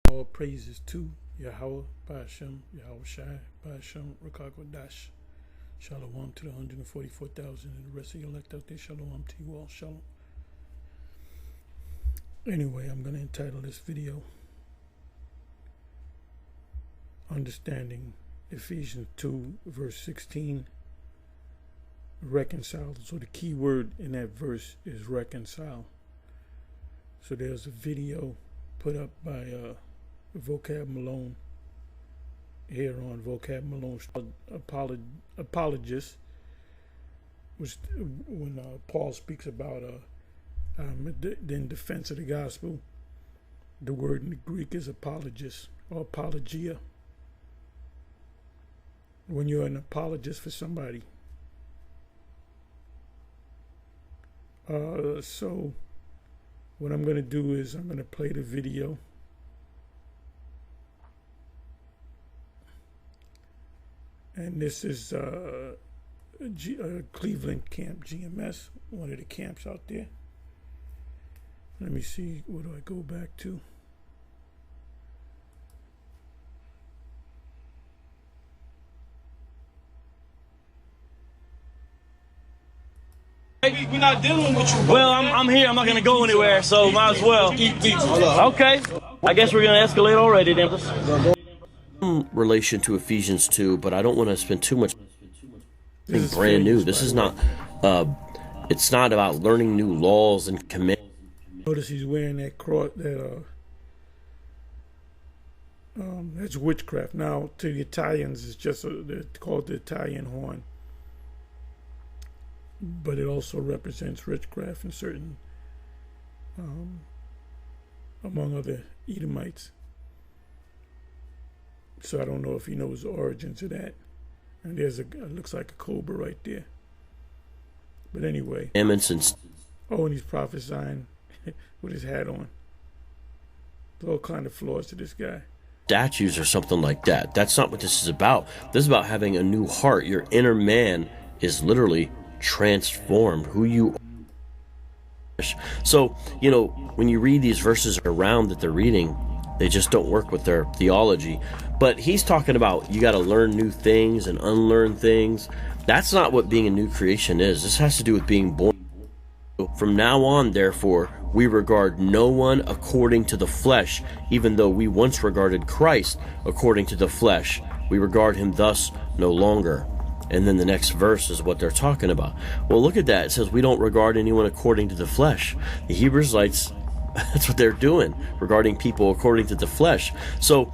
All praises to Yahweh, Ba'ashem, Yahweh Shai, Ba'ashem, Rakakwadash. Shalom to the 144,000 and the rest of you elect out there. Shalom to you all. Shalom. Anyway, I'm going to entitle this video Understanding Ephesians 2, verse 16, reconcile. So the key word in that verse is reconcile. So there's a video put up by Vocab Malone here on Vocab Malone Apologist, which when Paul speaks about in defense of the gospel, the word in the Greek is apologist or apologia. When you're an apologist for somebody. So what I'm going to do is I'm going to play the video. And this is Cleveland Camp GMS, one of the camps out there. Let me see, what do I go back to? We're not dealing with you. Well, I'm here. I'm not going to go anywhere, so might as well. Okay. I guess we're going to escalate already, then. In relation to Ephesians 2, but I don't want to spend too much. This is brand new. This is not. It's not about learning new laws and commandments. Notice he's wearing that cross. That's witchcraft. Now, to the Italians, it's just they're called the Italian horn. But it also represents witchcraft in certain, among other Edomites. So I don't know if he knows the origins of that. And there's it looks like a cobra right there. But anyway. Oh, and he's prophesying with his hat on. There's all kind of flaws to this guy. Statues or something like that. That's not what this is about. This is about having a new heart. Your inner man is literally transformed, who you are. So, when you read these verses around that they're reading, they just don't work with their theology. But he's talking about you got to learn new things and unlearn things. That's not what being a new creation is. This has to do with being born. From now on, therefore, we regard no one according to the flesh, even though we once regarded Christ according to the flesh. We regard him thus no longer. And then the next verse is what they're talking about. Well, look at that. It says we don't regard anyone according to the flesh. The Hebrew Israelites, that's what they're doing, regarding people according to the flesh. So,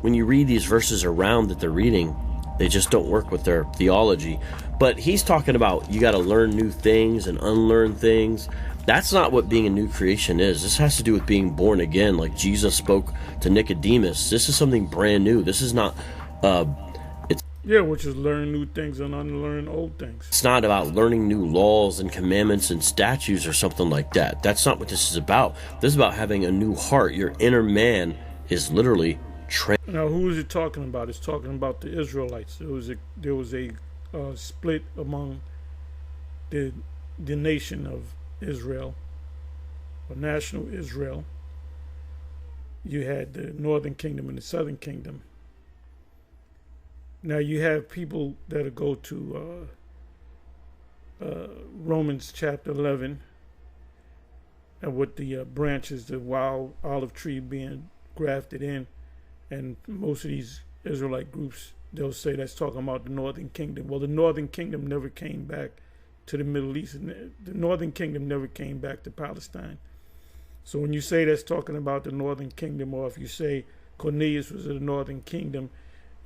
when you read these verses around that they're reading, they just don't work with their theology. But he's talking about you got to learn new things and unlearn things. That's not what being a new creation is. This has to do with being born again, like Jesus spoke to Nicodemus. This is something brand new. This is not... Yeah, which is learn new things and unlearn old things. It's not about learning new laws and commandments and statutes or something like that. That's not what this is about. This is about having a new heart. Your inner man is literally Now, who is it talking about? It's talking about the Israelites. There was a split among the nation of Israel, or national Israel. You had the northern kingdom and the southern kingdom. Now you have people that'll go to Romans chapter 11, and with the branches, the wild olive tree being grafted in, and most of these Israelite groups, they'll say that's talking about the northern kingdom. Well, the northern kingdom never came back to the Middle East, and the northern kingdom never came back to Palestine. So when you say that's talking about the northern kingdom, or if you say Cornelius was of the northern kingdom,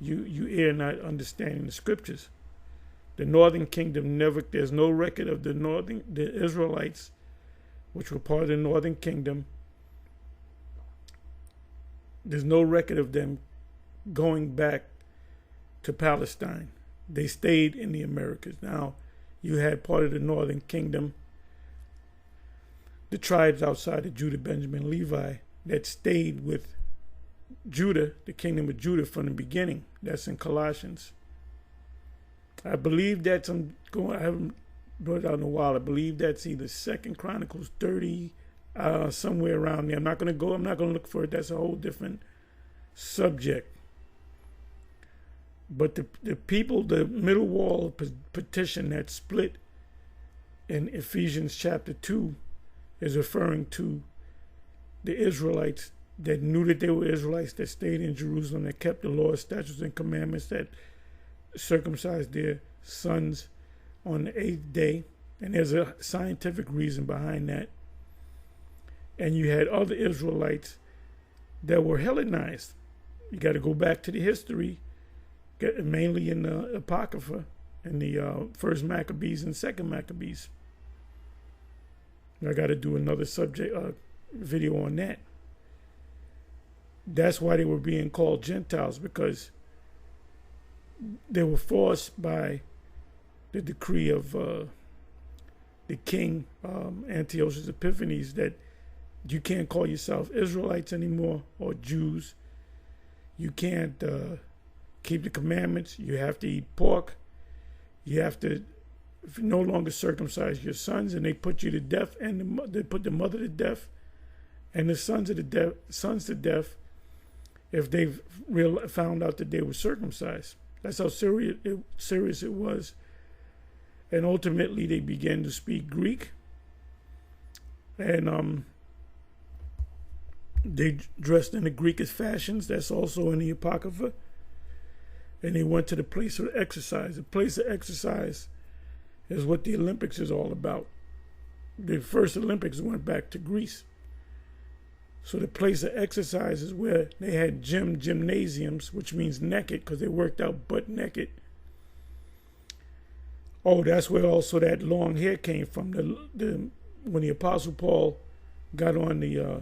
you err not understanding the scriptures. The northern kingdom there's no record of the Israelites, which were part of the northern kingdom. There's no record of them going back to Palestine. They stayed in the Americas. Now, you had part of the northern kingdom, the tribes outside of Judah, Benjamin, Levi, that stayed with Judah, the kingdom of Judah, from the beginning. That's in Colossians. I believe that's I haven't brought it out in a while. I believe that's either 2 Chronicles 30. somewhere around there. I'm not going to look for it. That's a whole different subject. But the people, the middle wall petition that split in Ephesians chapter 2 is referring to the Israelites that knew that they were Israelites, that stayed in Jerusalem, that kept the laws, statutes, and commandments, that circumcised their sons on the 8th day. And there's a scientific reason behind that. And you had other Israelites that were Hellenized. You got to go back to the history, mainly in the Apocrypha, in the first Maccabees and second Maccabees. I got to do another video on that. That's why they were being called Gentiles, because they were forced by the decree of the king, Antiochus Epiphanes, that you can't call yourself Israelites anymore or Jews. You can't keep the commandments. You have to eat pork. You have to no longer circumcise your sons, and they put you to death, and they put the mother to death, and the sons to death if they've found out that they were circumcised. That's how serious it was. And ultimately, they began to speak Greek, and they dressed in the Greekish fashions. That's also in the Apocrypha. And they went to the place of exercise. The place of exercise is what the Olympics is all about. The first Olympics went back to Greece. So the place of exercise is where they had gymnasiums, which means naked, because they worked out butt naked. Oh, that's where also that long hair came from. When the Apostle Paul got on the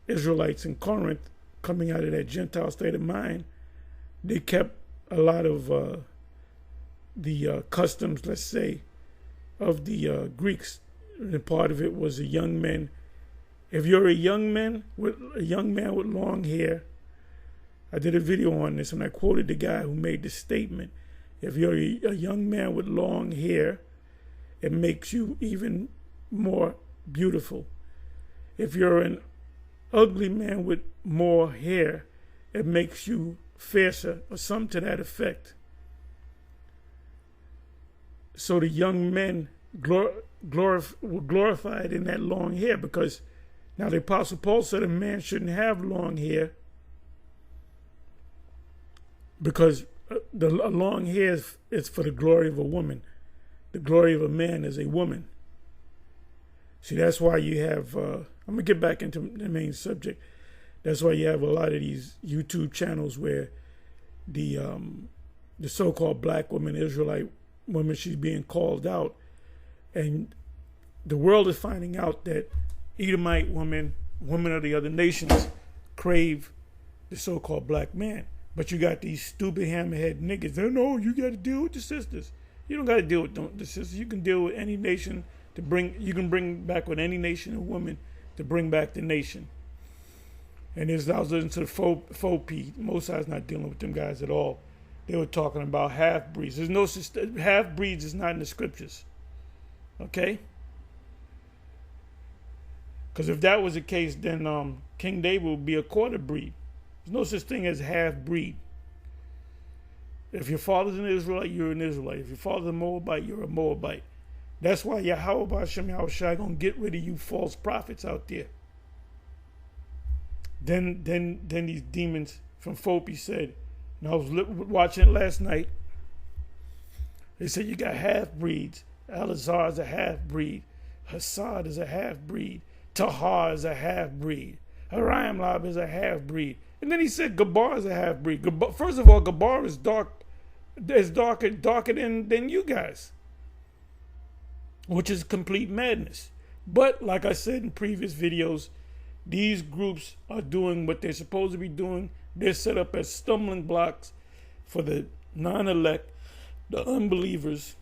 Israelites in Corinth, coming out of that Gentile state of mind, they kept a lot of the customs, let's say, of the Greeks. And part of it was a young man. If you're a young man with long hair, I did a video on this, and I quoted the guy who made the statement. If you're a young man with long hair, it makes you even more beautiful. If you're an ugly man with more hair, it makes you fiercer, or something to that effect. So the young men were glorified in that long hair, because now the Apostle Paul said a man shouldn't have long hair, because the long hair is for the glory of a woman. The glory of a man is a woman. See, that's why you have, I'm going to get back into the main subject. That's why you have a lot of these YouTube channels where the so-called black woman, Israelite woman, she's being called out. And the world is finding out that Edomite women of the other nations, crave the so-called black man. But you got these stupid hammerhead niggas. They know you got to deal with the sisters. You don't got to deal with the sisters. You can deal with any nation you can bring back with any nation a woman to bring back the nation. And I was listening to the faux P. Mosai's not dealing with them guys at all. They were talking about half-breeds. There's no half-breeds is not in the scriptures. Okay? Because if that was the case, then King David would be a quarter breed. There's no such thing as half-breed. If your father's an Israelite, you're an Israelite. If your father's a Moabite, you're a Moabite. That's why Yahweh Hashem Yahushua going to get rid of you false prophets out there. Then these demons from Fopi said, and I was watching it last night, they said you got half-breeds. Elazar is a half-breed. Hassad is a half-breed. Tahar is a half-breed. Hariamlab is a half-breed. And then he said Gabar is a half-breed. First of all, Gabar is darker than you guys, which is complete madness. But like I said in previous videos, these groups are doing what they're supposed to be doing. They're set up as stumbling blocks for the non-elect, the unbelievers,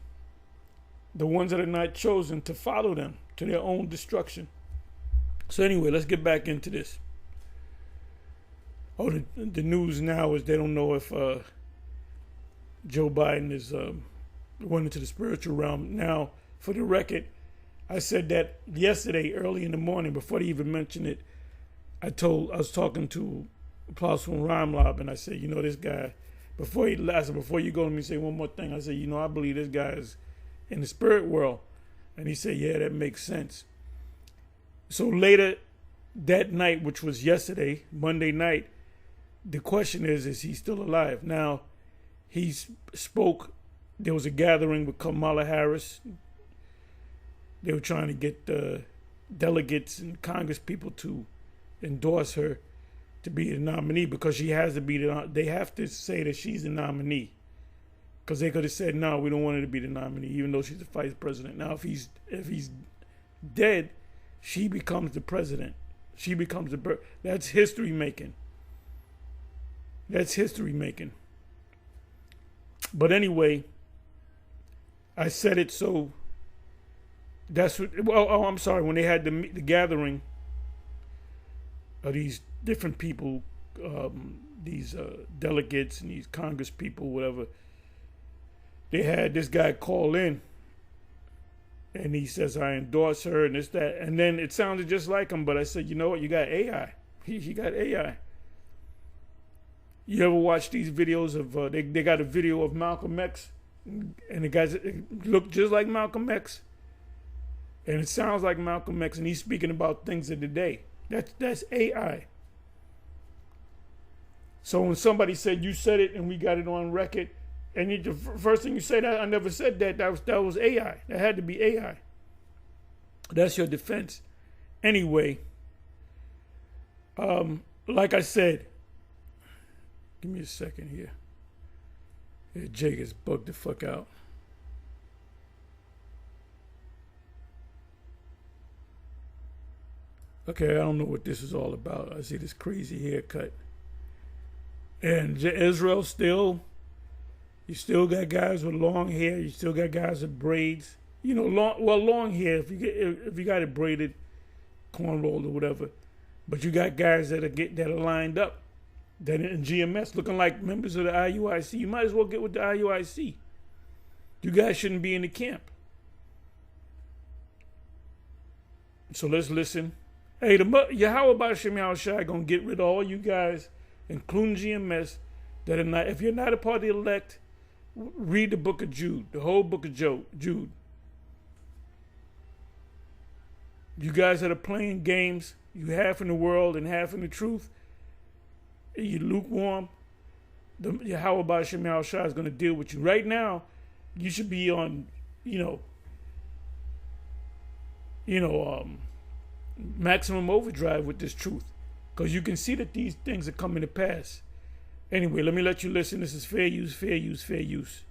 the ones that are not chosen, to follow them to their own destruction. So anyway, let's get back into this. Oh, the news now is they don't know if Joe Biden is went into the spiritual realm. Now, for the record, I said that yesterday early in the morning before they even mentioned it. I was talking to Apostle Ramlob, and I said, you know, this guy, before you go to me, say one more thing. I said, you know, I believe this guy is in the spirit world. And he said, yeah, that makes sense. So later that night, which was yesterday, Monday night, the question is he still alive? Now, he spoke. There was a gathering with Kamala Harris. They were trying to get delegates and Congress people to endorse her to be the nominee, because she has to be they have to say that she's the nominee, because they could have said, no, we don't want her to be the nominee, even though she's the vice president. Now, if he's dead, she becomes the president. She becomes that's history making. That's history making. But anyway, I said it so. That's what. Oh, I'm sorry. When they had the gathering of these different people, these delegates and these Congress people, whatever, they had this guy call in, and he says, "I endorse her," and this, that, and then it sounded just like him. But I said, you know what? You got AI. He got AI. You ever watch these videos of? They got a video of Malcolm X, and the guys look just like Malcolm X. And it sounds like Malcolm X, and he's speaking about things of the day. That's AI. So when somebody said, you said it and we got it on record, and the first thing you say, that I never said that, that was AI. That had to be AI. That's your defense. Anyway, like I said, give me a second here. Yeah, Jake is bugged the fuck out. Okay, I don't know what this is all about. I see this crazy haircut. And Israel you still got guys with long hair. You still got guys with braids. You know, long hair. If you got it braided, cornrolled or whatever. But you got guys that are lined up, that in GMS looking like members of the IUIC. You might as well get with the IUIC. You guys shouldn't be in the camp. So let's listen. Hey, Yahweh B'Shem Yahushua gonna get rid of all you guys, including GMS, that are not. If you're not a part of the elect, read the book of Jude, the whole book of Jude. You guys that are playing games, you half in the world and half in the truth, you lukewarm. Yahweh B'Shem Yahushua is gonna deal with you. Right now, you should be on, maximum overdrive with this truth, because you can see that these things are coming to pass. Anyway, let me let you listen. This is fair use, fair use, fair use.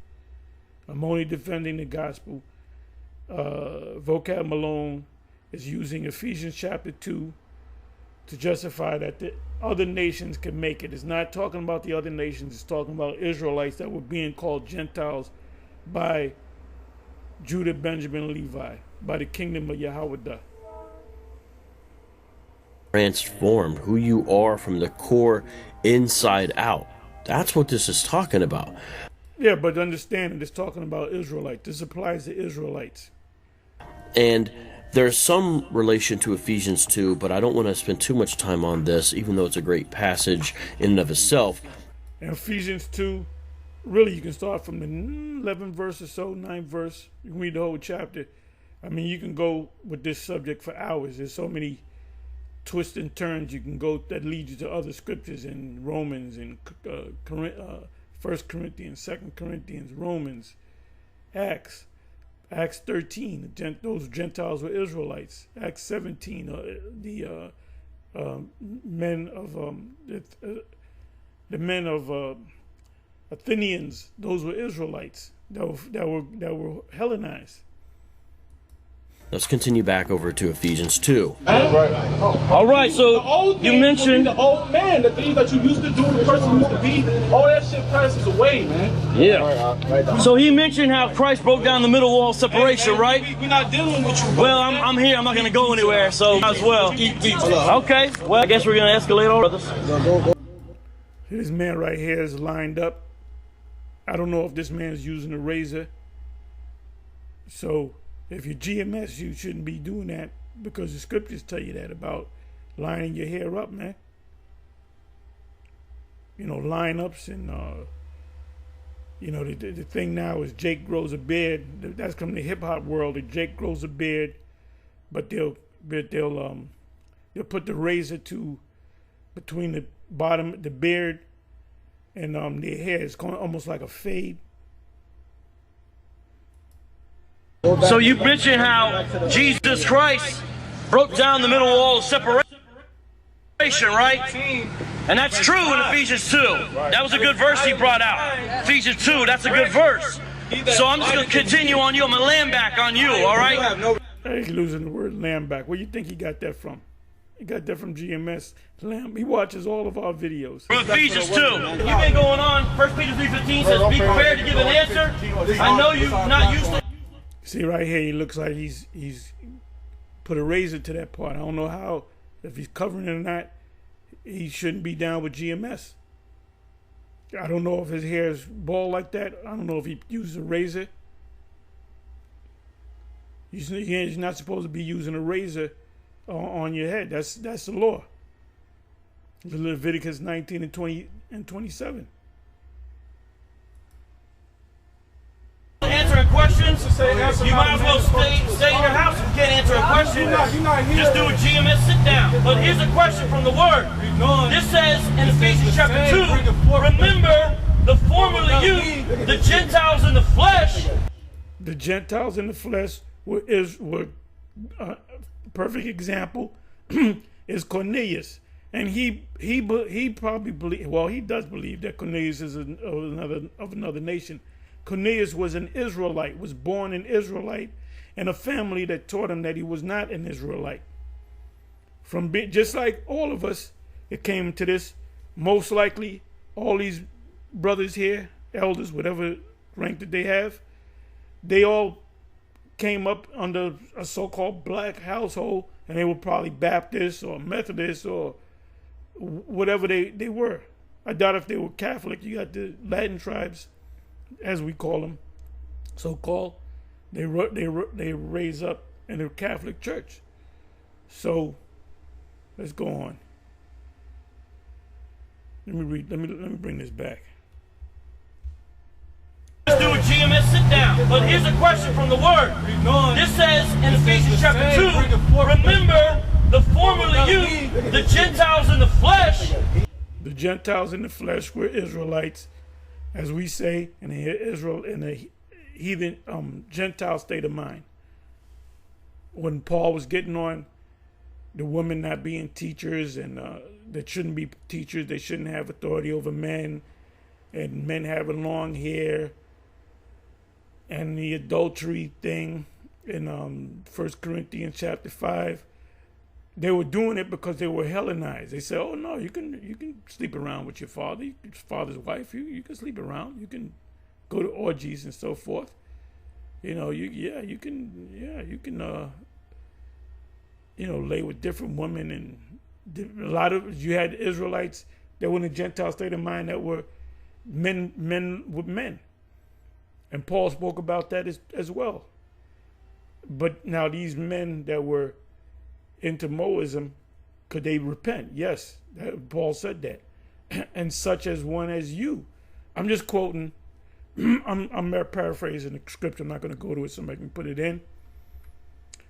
I'm only defending the gospel. Vocab Malone is using Ephesians chapter 2 to justify that the other nations can make it. It's not talking about the other nations. It's talking about Israelites that were being called Gentiles by Judah, Benjamin, Levi, by the kingdom of Yahweh. Transformed, who you are from the core inside out. That's what this is talking about. Yeah, but understand it's talking about Israelites. This applies to Israelites. And there's some relation to Ephesians 2, but I don't want to spend too much time on this, even though it's a great passage in and of itself. And Ephesians 2, really, you can start from the 11th verse or so, 9th verse. You can read the whole chapter. I mean, you can go with this subject for hours. There's so many twists and turns you can go that lead you to other scriptures in Romans and 1 Corinthians, 2 Corinthians, Romans, Acts 13. Those Gentiles were Israelites. Acts 17, the men of Athenians. Those were Israelites that were Hellenized. Let's continue back over to Ephesians 2. All right, so you mentioned the old man, the things that you used to do, the person you used to be, all that shit passes away, man. Yeah. So he mentioned how Christ broke down the middle wall of separation, right? We're not dealing with you. Well, I'm here. I'm not going to go anywhere, so as well. Okay. Well, I guess we're going to escalate on, brothers. This man right here is lined up. I don't know if this man is using a razor. So If you're GMS, you shouldn't be doing that, because the scriptures tell you that about lining your hair up, man. You know, line-ups and, you know, the thing now is Jake grows a beard. That's from the hip-hop world. That Jake grows a beard, but they'll put the razor between the bottom, the beard, and their hair. It's almost like a fade. So you mentioned how Jesus Christ broke down the middle wall of separation, right? And that's true in Ephesians 2. That was a good verse he brought out. Ephesians 2, that's a good verse. So I'm just going to continue on you. I'm going to land back on you, all right? He's losing the word lamb back. Where do you think he got that from? He got that from GMS. Lamb. He watches all of our videos. From Ephesians 2. You've been going on. 1 Peter 3:15 says, be prepared to give an answer. I know you're not used to. See right here, he looks like he's put a razor to that part. I don't know how, if he's covering it or not. He shouldn't be down with GMS. I don't know if his hair is bald like that. I don't know if he uses a razor. He's not supposed to be using a razor on your head. That's the law. Leviticus 19 and 20 and 27. Answering questions, you might as well stay in your house if you can't answer a question. Just do a GMS sit down. But here's a question from the Word. This says in Ephesians chapter 2, remember the formerly you, the Gentiles in the flesh. The Gentiles in the flesh were perfect example is Cornelius. And he probably believe, well, he does believe that Cornelius is of another nation. Cornelius was an Israelite, was born an Israelite, in a family that taught him that he was not an Israelite. Just like all of us, it came to this. Most likely, all these brothers here, elders, whatever rank that they have, they all came up under a so-called black household, and they were probably Baptist or Methodist or whatever they were. I doubt if they were Catholic. You got the Latin tribes, as we call them, so-called, they raise up in the Catholic Church. So let's go on. Let me bring this back. Let's do a GMS sit down. But here's a question from the Word. This says in Ephesians chapter 2, remember the formerly you, the Gentiles in the flesh. The Gentiles in the flesh were Israelites, as we say, in the heathen Gentile state of mind. When Paul was getting on the women not being teachers, and that shouldn't be teachers, they shouldn't have authority over men, and men having long hair, and the adultery thing in 1 Corinthians chapter 5, they were doing it because they were Hellenized. They said, "Oh no, you can sleep around with your father's wife. You can sleep around. You can go to orgies and so forth. You know, you can lay with different women, and a lot of you had Israelites that were in the Gentile state of mind that were men with men, and Paul spoke about that as well. But now these men that were into Moism, could they repent? Yes, Paul said that. And such as one as you. I'm just quoting. I'm paraphrasing the scripture. I'm not going to go to it. Somebody can put it in.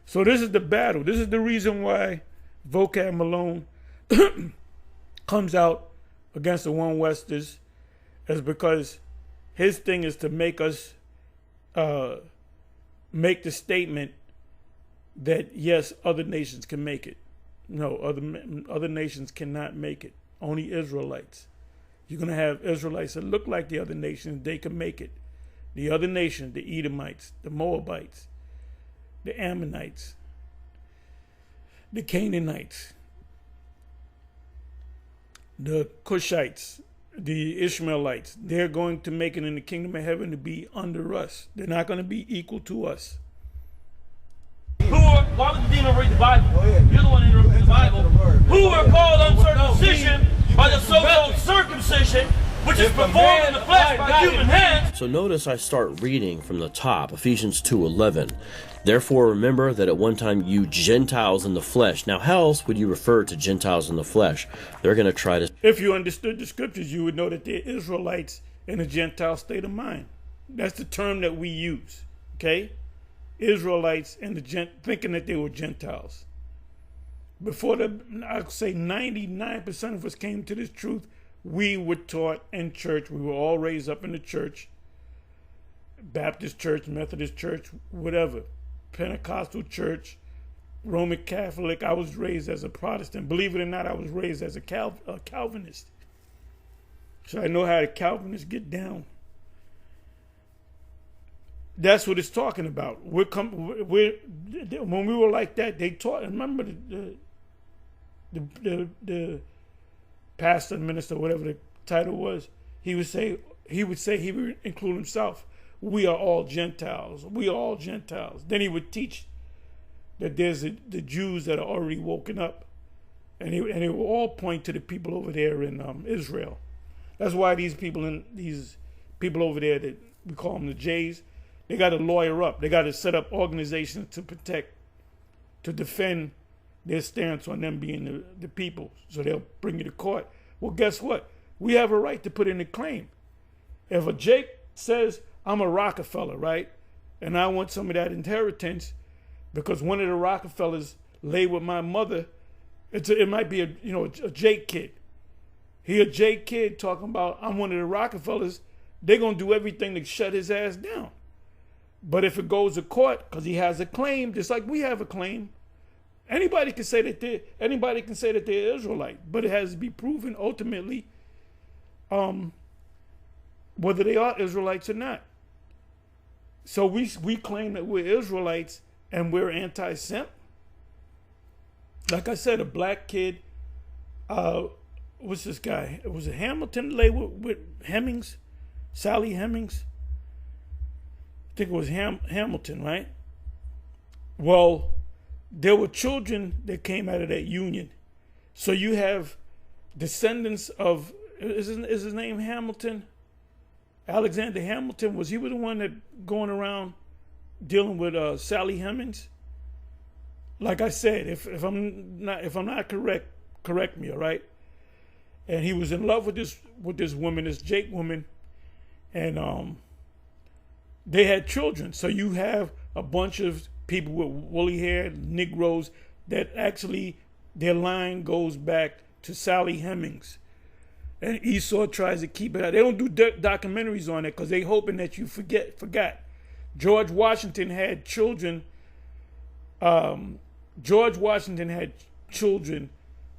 So this is the battle. This is the reason why Vocab Malone comes out against the One Westers, is because his thing is to make us make the statement that yes, other nations can make it. No, other nations cannot make it. Only Israelites. You're going to have Israelites that look like the other nations. They can make it. The other nations, the Edomites, the Moabites, the Ammonites, the Canaanites, the Cushites, the Ishmaelites, they're going to make it in the kingdom of heaven to be under us. They're not going to be equal to us. Why would the demon read the Bible? You're the one who read the Bible. Who are called uncircumcision by the so-called circumcision, which is performed in the flesh by human hands. So notice I start reading from the top, Ephesians 2:11. Therefore, remember that at one time you Gentiles in the flesh. Now, how else would you refer to Gentiles in the flesh? They're going to try to... If you understood the scriptures, you would know that they're Israelites in a Gentile state of mind. That's the term that we use, okay? Israelites in the thinking that they were Gentiles. Before I'd say 99% of us came to this truth, we were taught in church. We were all raised up in the church, Baptist church, Methodist church, whatever, Pentecostal church, Roman Catholic. I was raised as a Protestant. Believe it or not, I was raised as a Calvinist. So I know how the Calvinists get down. That's what it's talking about. When we were like that, they taught. Remember the pastor, minister, whatever the title was. He would say he would include himself. We are all Gentiles. We are all Gentiles. Then he would teach that there's the Jews that are already woken up, and he would all point to the people over there in Israel. That's why these people over there that we call them the Jays, they got to lawyer up. They got to set up organizations to defend their stance on them being the people. So they'll bring you to court. Well, guess what? We have a right to put in a claim. If a Jake says, I'm a Rockefeller, right? And I want some of that inheritance because one of the Rockefellers lay with my mother. It might be a Jake kid. He a Jake kid talking about, I'm one of the Rockefellers. They're going to do everything to shut his ass down. But if it goes to court, because he has a claim, just like we have a claim, anybody can say that they're Israelite, but it has to be proven ultimately whether they are Israelites or not. So we claim that we're Israelites and we're anti-Sem. Like I said, a black kid, what's this guy? Was it Hamilton lay with Hemmings? Sally Hemings? I think it was Hamilton, right? Well, there were children that came out of that union. So you have descendants of, is his name Hamilton? Alexander Hamilton, was he the one that going around dealing with Sally Hemings? Like I said, if I'm not correct me, all right? And he was in love with this woman, this Jake woman, and they had children. So you have a bunch of people with woolly hair, Negroes, that actually their line goes back to Sally Hemings. And Esau tries to keep it out. They don't do documentaries on it because they hoping that you forgot. George Washington had children. George Washington had children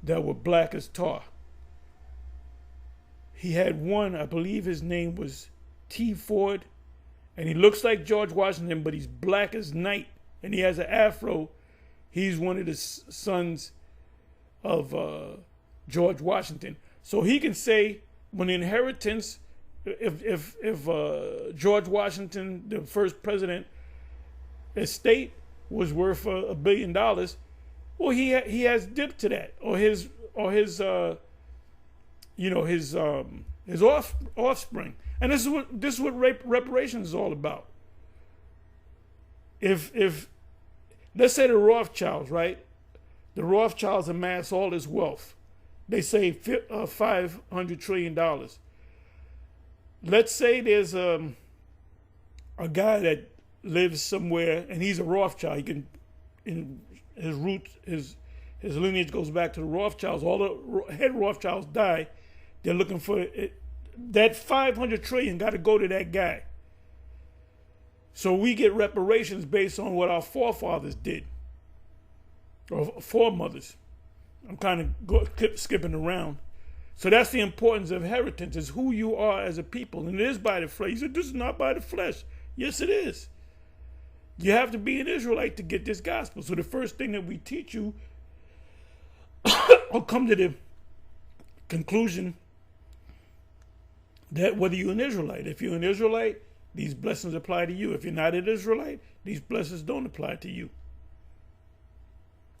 that were black as tar. He had one, I believe his name was T. Ford, and he looks like George Washington, but he's black as night, and he has an afro. He's one of the sons of George Washington. So he can say when the inheritance, if George Washington, the first president, estate was worth $1 billion, well, he has dip to that, or his offspring. And this is what reparations is all about. If let's say the Rothschilds, right? The Rothschilds amass all this wealth. They say $500 trillion. Let's say there's a guy that lives somewhere and he's a Rothschild. He can, in his roots, his lineage goes back to the Rothschilds. All the head Rothschilds die. They're looking for it. That $500 trillion got to go to that guy. So we get reparations based on what our forefathers did, or foremothers. I'm kind of skipping around. So that's the importance of inheritance, is who you are as a people. And it is by the flesh. You said, this is not by the flesh. Yes, it is. You have to be an Israelite to get this gospel. So the first thing that we teach you, or come to the conclusion that whether you're an Israelite, if you're an Israelite, these blessings apply to you. If you're not an Israelite, these blessings don't apply to you.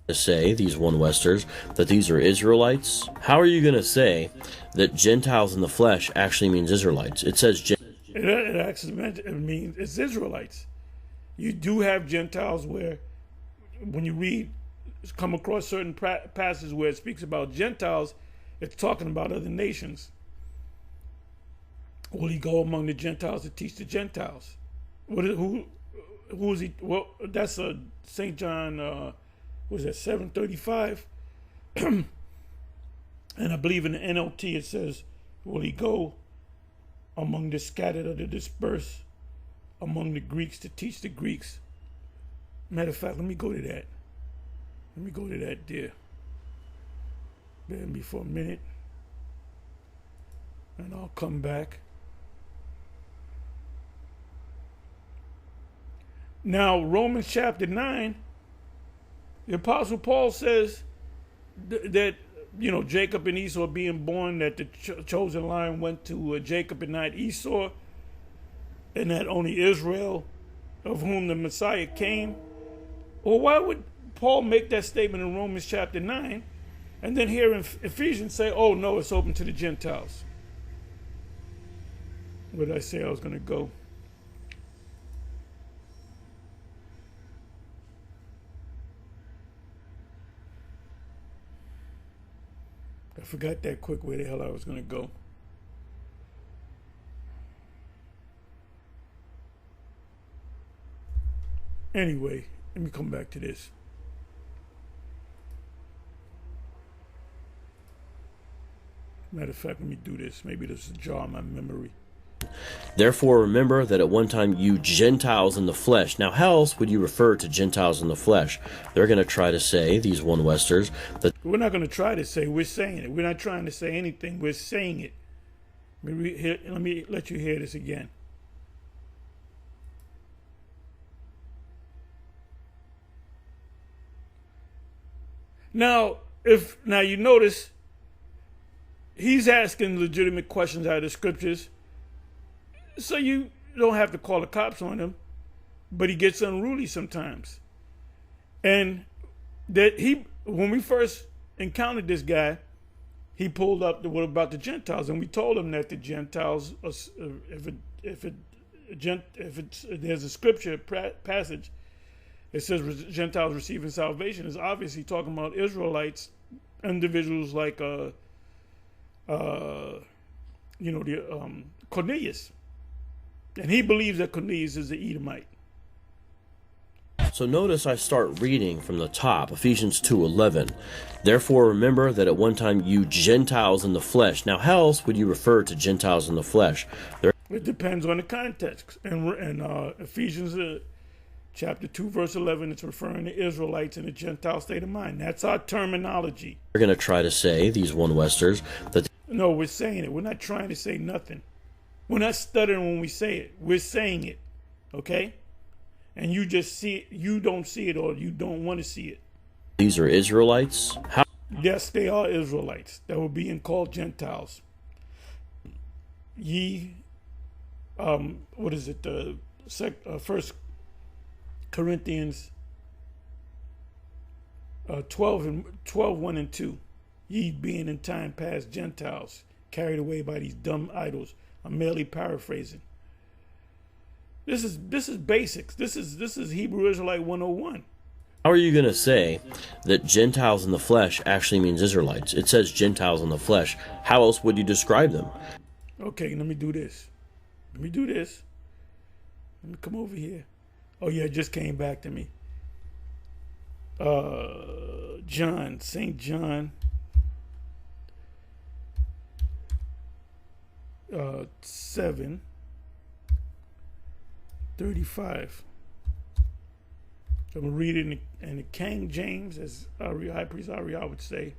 To say, these one Westers, that these are Israelites? How are you going to say that Gentiles in the flesh actually means Israelites? It says it actually means it's Israelites. You do have Gentiles where, when you come across certain passages where it speaks about Gentiles, it's talking about other nations. Will he go among the Gentiles to teach the Gentiles? Who is he? Well, that's St. John, was that 7:35? And I believe in the NLT it says, will he go among the scattered or the dispersed, among the Greeks to teach the Greeks? Matter of fact, let me go to that. Let me go to that there. Bear with me for a minute. And I'll come back. Now, Romans chapter 9, the Apostle Paul says that, Jacob and Esau being born, that the chosen line went to Jacob and not Esau, and that only Israel, of whom the Messiah came. Well, why would Paul make that statement in Romans chapter 9, and then here in Ephesians say, oh, no, it's open to the Gentiles? Where did I say I was going to go? I forgot that quick where the hell I was going to go. Anyway, let me come back to this. Matter of fact, let me do this. Maybe this will jar my memory. Therefore, remember that at one time you Gentiles in the flesh. Now, how else would you refer to Gentiles in the flesh? They're going to try to say, these one-Westers, that... We're not going to try to say, we're saying it. We're not trying to say anything, we're saying it. Let me let you hear this again. Now you notice, he's asking legitimate questions out of the scriptures, so you don't have to call the cops on him, but he gets unruly sometimes. And that when we first encountered this guy, he pulled up what about the Gentiles, and we told him that the Gentiles, if there's a scripture passage, it says Gentiles receiving salvation, is obviously talking about Israelites, individuals like Cornelius. And he believes that Cornelius is the Edomite. So notice I start reading from the top, Ephesians 2:11. Therefore remember that at one time you Gentiles in the flesh. Now how else would you refer to Gentiles in the flesh? It depends on the context. And Ephesians chapter 2, verse 11, it's referring to Israelites in the Gentile state of mind. That's our terminology. They're going to try to say, these one-Westers, that... No, we're saying it. We're not trying to say nothing. We're not stuttering when we say it. We're saying it. Okay? And you just see it. You don't see it, or you don't want to see it. These are Israelites? How? Yes, they are Israelites that were being called Gentiles. What is it? First Corinthians 1 and 2. Ye being in time past Gentiles, carried away by these dumb idols. I'm merely paraphrasing. This is basics. This is Hebrew Israelite 101. How are you going to say that Gentiles in the flesh actually means Israelites? It says Gentiles in the flesh. How else would you describe them? Okay, let me do this. Let me come over here. Oh yeah, it just came back to me. St. John 7:35. I'm going to read it in the King James, as High Priest Ariel would say.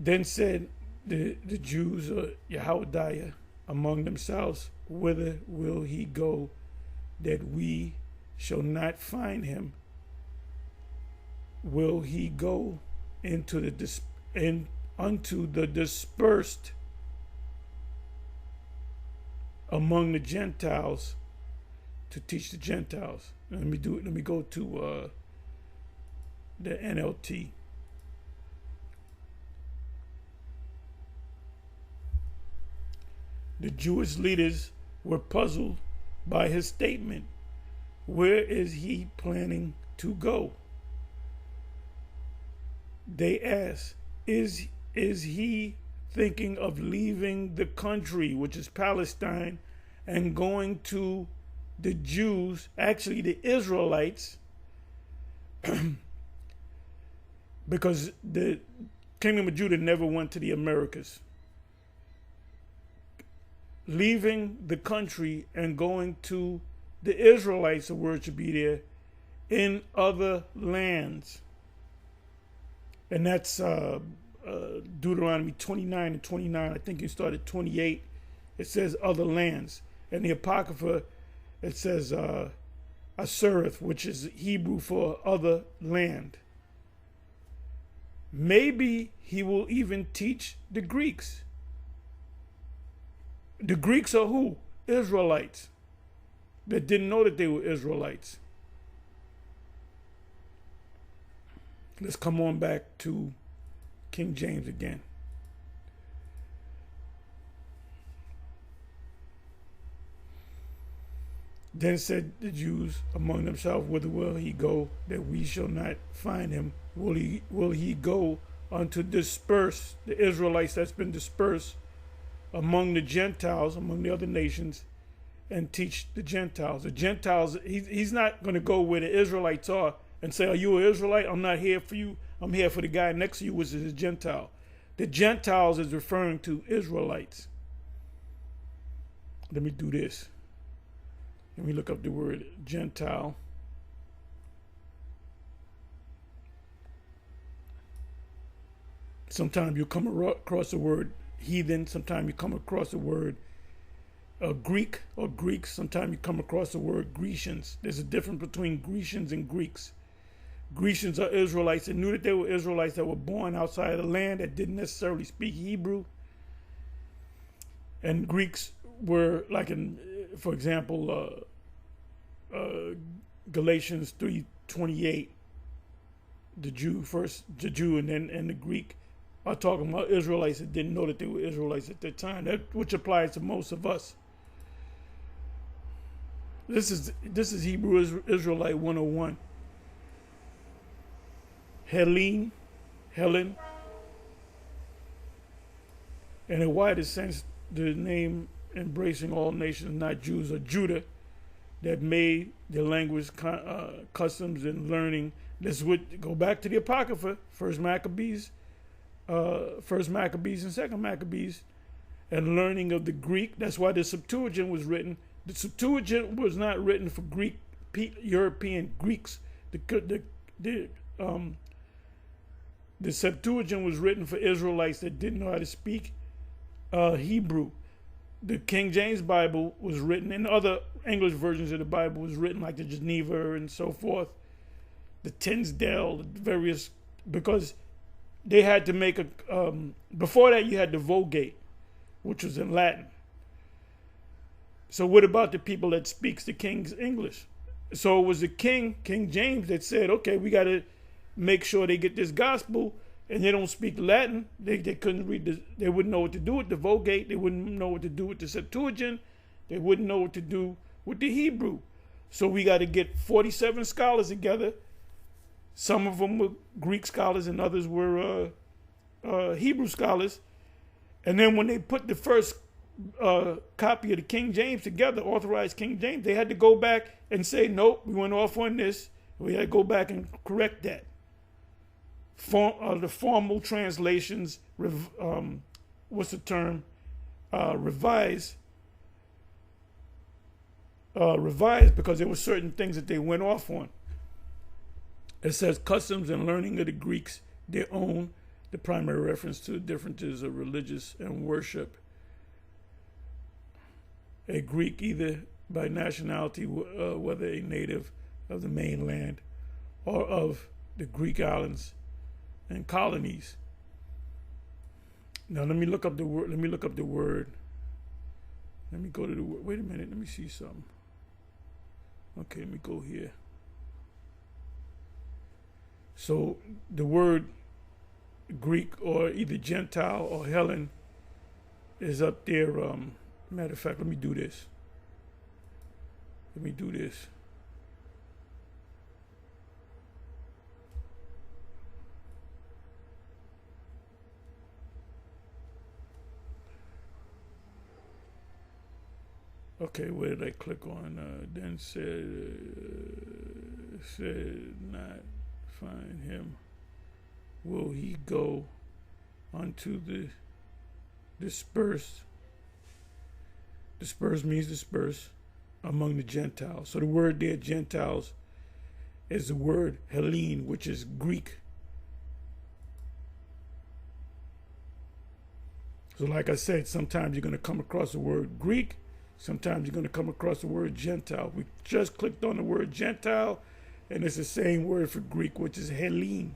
Then said the Jews, Yahweh, among themselves, whither will he go that we shall not find him? Will he go unto the dispersed among the Gentiles to teach the Gentiles? Let me go to the NLT. The Jewish leaders were puzzled by his statement. Where is he planning to go? They ask, is he thinking of leaving the country, which is Palestine, and going to the Jews, actually the Israelites, because the kingdom of Judah never went to the Americas. Leaving the country and going to the Israelites, the word should be there, in other lands. And that's Deuteronomy 29 and 29. I think you started 28. It says other lands. And the Apocrypha, it says Asereth, which is Hebrew for other land. Maybe he will even teach the Greeks. The Greeks are who? Israelites that didn't know that they were Israelites. Let's come on back to King James again. Then said the Jews among themselves, whither will he go, that we shall not find him? Will he go unto disperse the Israelites that's been dispersed among the Gentiles, among the other nations, and teach the Gentiles? The Gentiles, he's not going to go where the Israelites are and say, are you an Israelite? I'm not here for you. I'm here for the guy next to you, which is a Gentile. The Gentiles is referring to Israelites. Let me do this. Let me look up the word Gentile. Sometimes you come across the word heathen. Sometimes you come across the word Greek or Greeks. Sometimes you come across the word Grecians. There's a difference between Grecians and Greeks. Grecians are Israelites that knew that they were Israelites that were born outside of the land that didn't necessarily speak Hebrew. And Greeks were like in, for example, Galatians 3:28. The Jew and the Greek are talking about Israelites that didn't know that they were Israelites at that time, which applies to most of us. This is Hebrew Israelite 101. Helen, and in a wider sense, the name embracing all nations, not Jews, or Judah, that made their language, customs, and learning. This would go back to the Apocrypha, First Maccabees, and Second Maccabees, and learning of the Greek. That's why the Septuagint was written. The Septuagint was not written for Greek, European Greeks. The Septuagint was written for Israelites that didn't know how to speak Hebrew. The King James Bible was written, and other English versions of the Bible was written, like the Geneva and so forth, the Tinsdale, the various, because they had to make before that you had the Vulgate, which was in Latin. So what about the people that speaks the King's English? So it was the King James, that said, okay, we got to make sure they get this gospel, and they don't speak Latin. They couldn't read they wouldn't know what to do with the Vulgate. They wouldn't know what to do with the Septuagint. They wouldn't know what to do with the Hebrew. So we got to get 47 scholars together. Some of them were Greek scholars and others were Hebrew scholars. And then when they put the first copy of the King James together, authorized King James, they had to go back and say, nope, we went off on this. We had to go back and correct that. The formal translations, what's the term? Revised because there were certain things that they went off on. It says customs and learning of the Greeks, their own, the primary reference to the differences of religious and worship. A Greek, either by nationality, whether a native of the mainland or of the Greek islands and colonies. Now let me look up the word. Let me go to the word. Wait a minute. Let me see something. Okay, let me go here. So the word Greek, or either Gentile or Helen, is up there. Matter of fact, let me do this. Let me do this. Okay, where did I click on? Then said not find him. Will he go unto the dispersed? Dispersed means dispersed among the Gentiles. So the word there, Gentiles, is the word Hellene, which is Greek. So like I said, sometimes you're going to come across the word Greek. Sometimes you're going to come across the word Gentile. We just clicked on the word Gentile, and it's the same word for Greek, which is Hellene.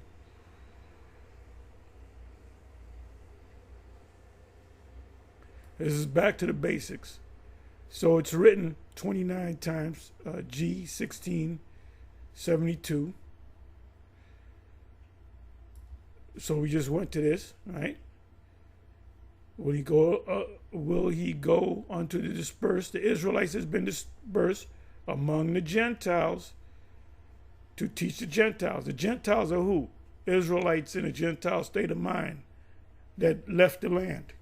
This is back to the basics. So it's written 29 times, G 1672. So we just went to this, right? Will he go unto the dispersed? The Israelites has been dispersed among the Gentiles to teach the Gentiles. The Gentiles are who? Israelites in a Gentile state of mind that left the land.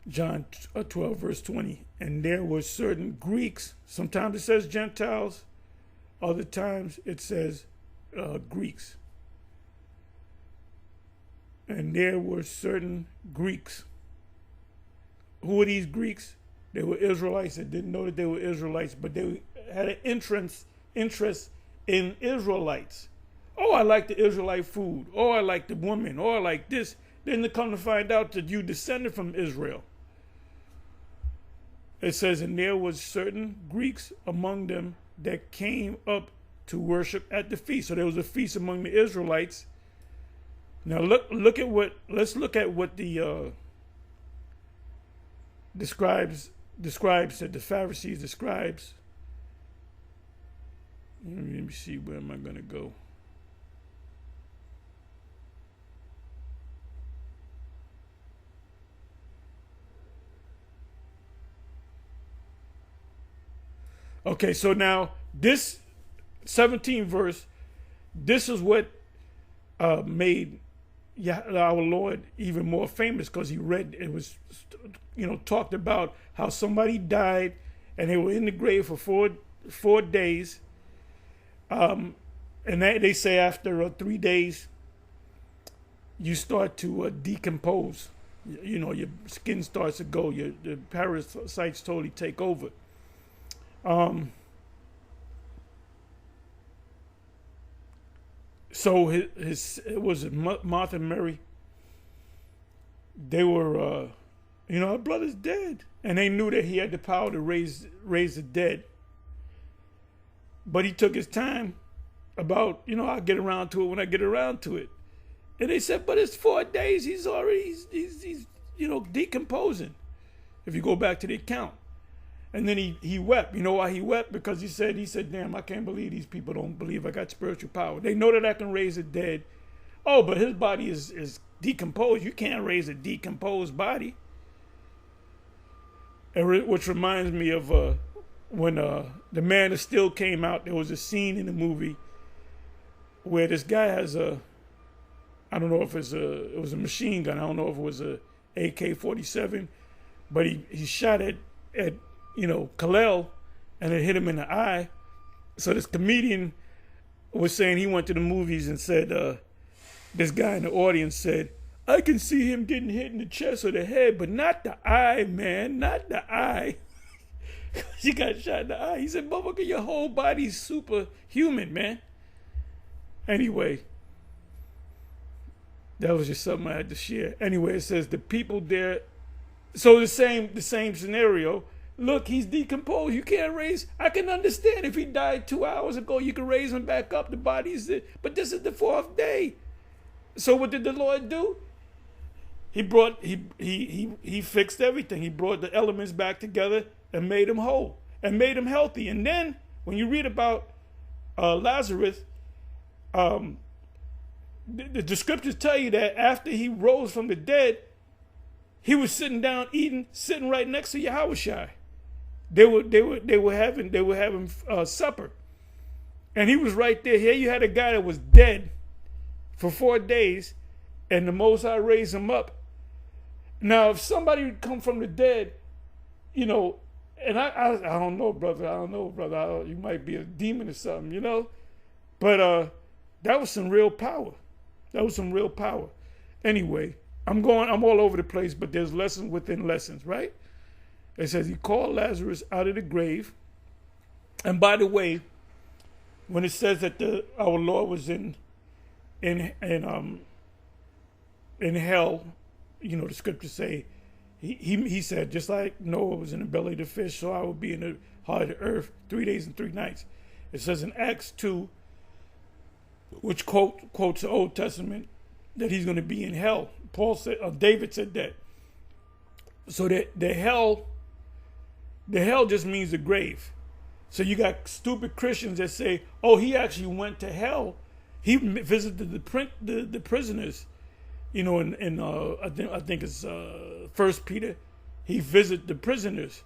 John 12, verse 20. And there were certain Greeks. Sometimes it says Gentiles. Other times it says Greeks. And there were certain Greeks. Who are these Greeks? They were Israelites that didn't know that they were Israelites, but they had an interest in Israelites. Oh, I like the Israelite food. Oh, I like the woman. Oh, I like this. Then they come to find out that you descended from Israel. It says, and there was certain Greeks among them that came up to worship at the feast. So there was a feast among the Israelites. Now let's look at what the scribes said. The Pharisees, the scribes. Let me see, where am I going to go? Okay, so now this 17th verse, this is what made our Lord even more famous, because he read, it was, talked about how somebody died and they were in the grave for four days. And they say after 3 days, you start to decompose. Your skin starts to go. The parasites totally take over. So it was Martha and Mary. They were, our brother's dead, and they knew that he had the power to raise the dead. But he took his time about, I'll get around to it when I get around to it. And they said, but it's 4 days. He's already, he's decomposing. If you go back to the account. And then he wept. You know why he wept? Because he said, damn, I can't believe these people don't believe I got spiritual power. They know that I can raise the dead. Oh, but his body is decomposed. You can't raise a decomposed body. Which reminds me of when The Man of Steel came out. There was a scene in the movie where this guy has I don't know if it was a machine gun. I don't know if it was a AK-47, but he shot at Kalel, and it hit him in the eye. So this comedian was saying he went to the movies and said, this guy in the audience said, I can see him getting hit in the chest or the head, but not the eye, man, not the eye. He got shot in the eye. He said, motherfucker, your whole body's superhuman, man. Anyway, that was just something I had to share. Anyway, it says the people there. So the same scenario. Look, he's decomposed. You can't raise. I can understand if he died 2 hours ago, you can raise him back up. The body's there. But this is the 4th day. So what did the Lord do? He fixed everything. He brought the elements back together and made him whole and made him healthy. And then when you read about Lazarus, the scriptures tell you that after he rose from the dead, He was sitting down eating, sitting right next to Yahushua. They were having supper, and he was right there. Here you had a guy that was dead for 4 days, and the Most High raised him up. Now, if somebody would come from the dead, you know, and I don't know, brother. I don't know, brother. You might be a demon or something, you know. But that was some real power. That was some real power. Anyway, I'm all over the place, but there's lessons within lessons, right? It says he called Lazarus out of the grave. And by the way, when it says that our Lord was in hell, you know, the scriptures say he said, just like Noah was in the belly of the fish, so I will be in the heart of the earth 3 days and 3 nights. It says in Acts 2, which quotes the Old Testament, that he's going to be in hell. David said that. So that the hell just means the grave. So you got stupid Christians that say, oh, he actually went to hell. He visited the prisoners. You know, in I think it's 1 Peter, he visited the prisoners,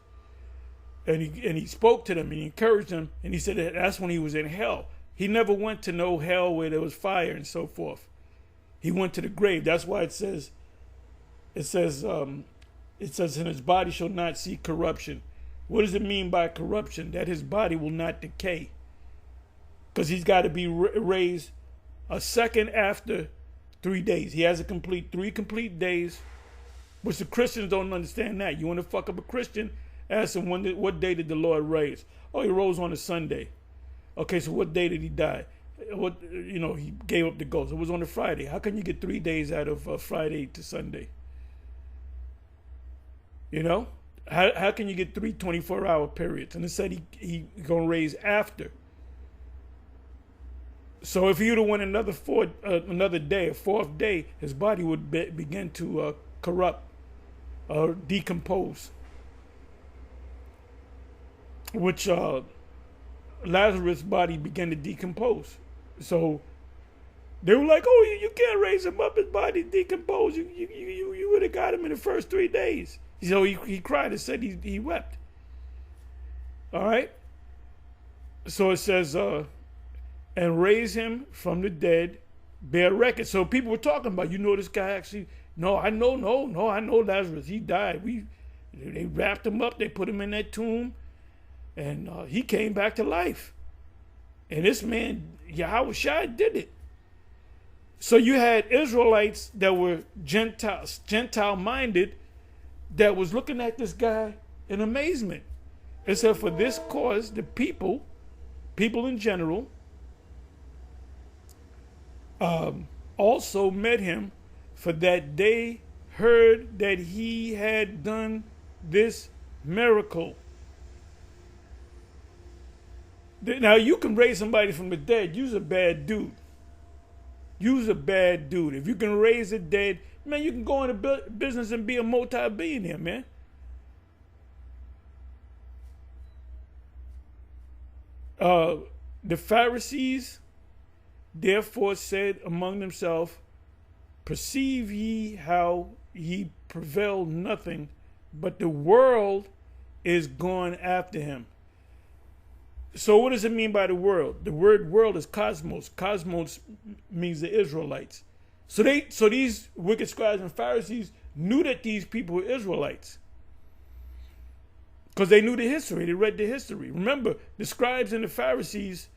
and he spoke to them, and he encouraged them, and he said that that's when he was in hell. He never went to no hell where there was fire and so forth. He went to the grave. That's why it says in his body shall not see corruption. What does it mean by corruption? That his body will not decay, because he's got to be raised a second after 3 days. He has to complete 3 complete days, which the Christians don't understand that. You want to fuck up a Christian? Ask him what day did the Lord raise? Oh, he rose on a Sunday. Okay, so what day did he die? He gave up the ghost. It was on a Friday. How can you get 3 days out of Friday to Sunday? You know? How can you get 3 24-hour periods? And it said he gonna raise after. So if he would have went another day, a 4th day, his body would begin to corrupt or decompose, which Lazarus' body began to decompose. So they were like, "Oh, you can't raise him up; his body decomposed. You would have got him in the first 3 days." So he cried and said he wept. All right. So it says, and raise him from the dead, bear record. So people were talking about, this guy actually. No, I know Lazarus. He died. They wrapped him up. They put him in that tomb, and he came back to life. And this man, Yahushua, did it. So you had Israelites that were Gentile-minded, that was looking at this guy in amazement. It said, for this cause, the people in general, also met him, for that they heard that he had done this miracle. Now, you can raise somebody from the dead. You's a bad dude. You's a bad dude. If you can raise the dead, man, you can go into business and be a multi-billionaire, man. The Pharisees therefore said among themselves, perceive ye how ye prevail nothing, but the world is gone after him. So what does it mean by the world? The word world is cosmos. Cosmos means the Israelites. So these wicked scribes and Pharisees knew that these people were Israelites, because they knew the history. They read the history. Remember, the scribes and the Pharisees,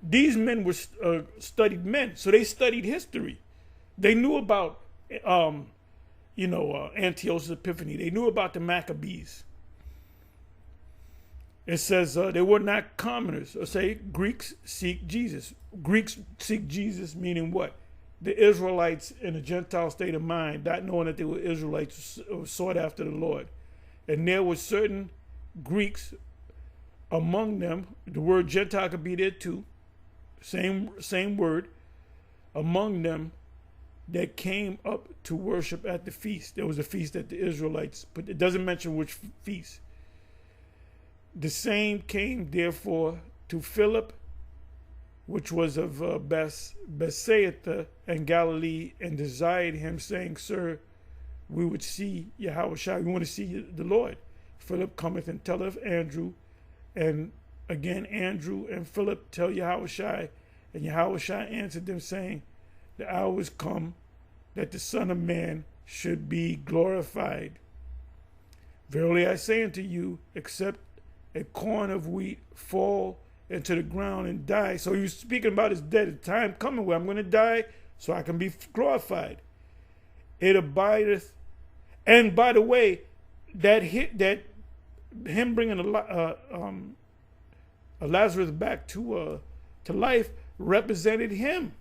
these men were studied men, so they studied history. They knew about, Antiochus Epiphanes. They knew about the Maccabees. It says they were not commoners. Or say Greeks seek Jesus. Greeks seek Jesus, meaning what? The Israelites in a Gentile state of mind, not knowing that they were Israelites, sought after the Lord. And there were certain Greeks among them. The word Gentile could be there too. Same word. Among them that came up to worship at the feast. There was a feast that the Israelites, but it doesn't mention which feast. The same came therefore to Philip, which was of Bethsaida and Galilee, and desired him, saying, Sir, we would see Yahushua. We want to see the Lord. Philip cometh and telleth Andrew, and again Andrew and Philip tell Yahushua, and Yahushua answered them, saying, the hour is come that the Son of Man should be glorified. Verily I say unto you, except a corn of wheat fall into the ground and die. So he was speaking about his death. The time coming where I'm going to die so I can be glorified. It abideth. And by the way, that him bringing a Lazarus back to life represented him.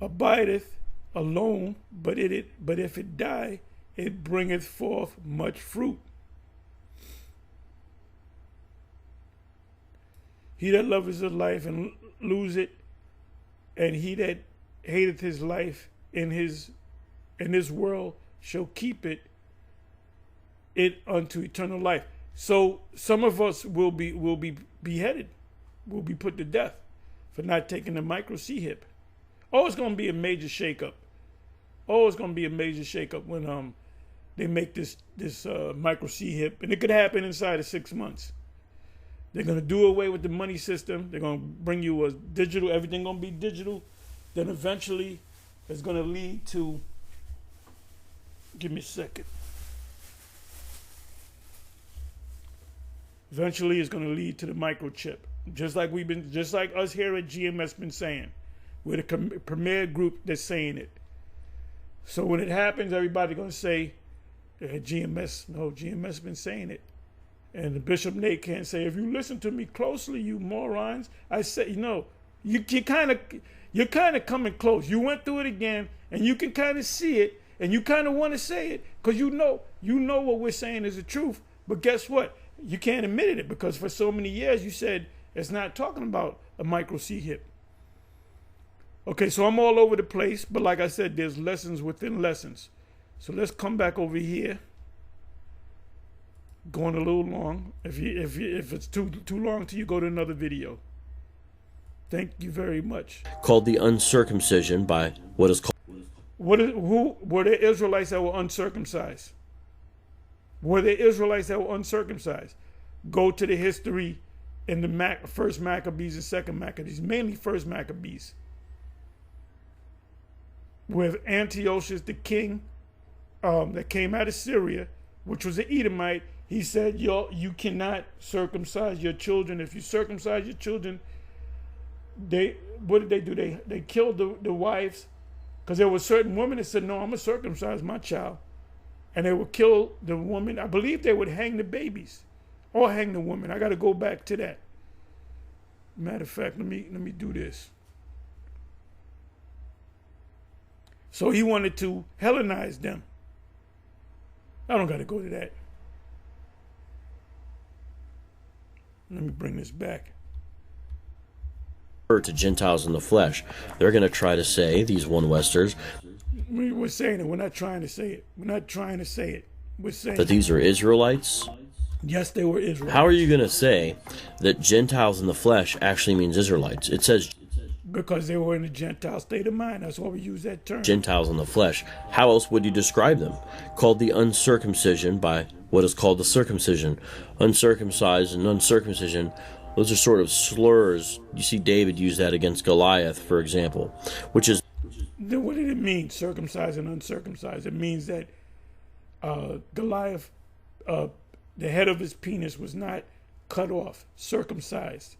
Abideth alone, but if it die, it bringeth forth much fruit. He that loveth his life and lose it, and he that hateth his life in this world shall keep it unto eternal life. So some of us will be beheaded, will be put to death for not taking the micro C-hip. Oh, it's going to be a major shakeup. Oh, it's going to be a major shakeup when they make this micro C-hip, and it could happen inside of 6 months. They're going to do away with the money system. They're going to bring you a digital, everything going to be digital. Then eventually it's going to lead to, give me a second. Eventually it's going to lead to the microchip. Just like us here at GMS been saying. We're the premier group that's saying it. So when it happens, everybody's going to say, GMS, no, GMS been saying it. And the Bishop Nate can't say, if you listen to me closely, you morons. I say, you're kind of coming close. You went through it again, and you can kind of see it, and you kind of want to say it, because you know what we're saying is the truth. But guess what? You can't admit it, because for so many years you said it's not talking about a micro C-hip. Okay, so I'm all over the place, but like I said, there's lessons within lessons. So let's come back over here. Going a little long. If it's too long to you, go to another video. Thank you very much. Called the uncircumcision by what is called. Who were the Israelites that were uncircumcised? Were there Israelites that were uncircumcised? Go to the history in the first Maccabees and second Maccabees, mainly first Maccabees, with Antiochus the king that came out of Syria, which was an Edomite. He said, you cannot circumcise your children. If you circumcise your children, what did they do? They killed the wives, because there were certain women that said, no, I'm going to circumcise my child. And they would kill the woman. I believe they would hang the babies or hang the woman. I got to go back to that. Matter of fact, let me do this. So he wanted to Hellenize them. I don't got to go to that. Let me bring this back. To Gentiles in the flesh. They're going to try to say, these one Westers, we're saying it. We're not trying to say it. We're not trying to say it. We're saying that these are Israelites. Yes, they were Israelites. How are you going to say that Gentiles in the flesh actually means Israelites? It says because they were in a Gentile state of mind. That's why we use that term. Gentiles in the flesh. How else would you describe them? Called the uncircumcision by what is called the circumcision. Uncircumcised and uncircumcision, those are sort of slurs. You see David use that against Goliath, for example, which is... What did it mean, circumcised and uncircumcised? It means that Goliath, the head of his penis was not cut off, circumcised.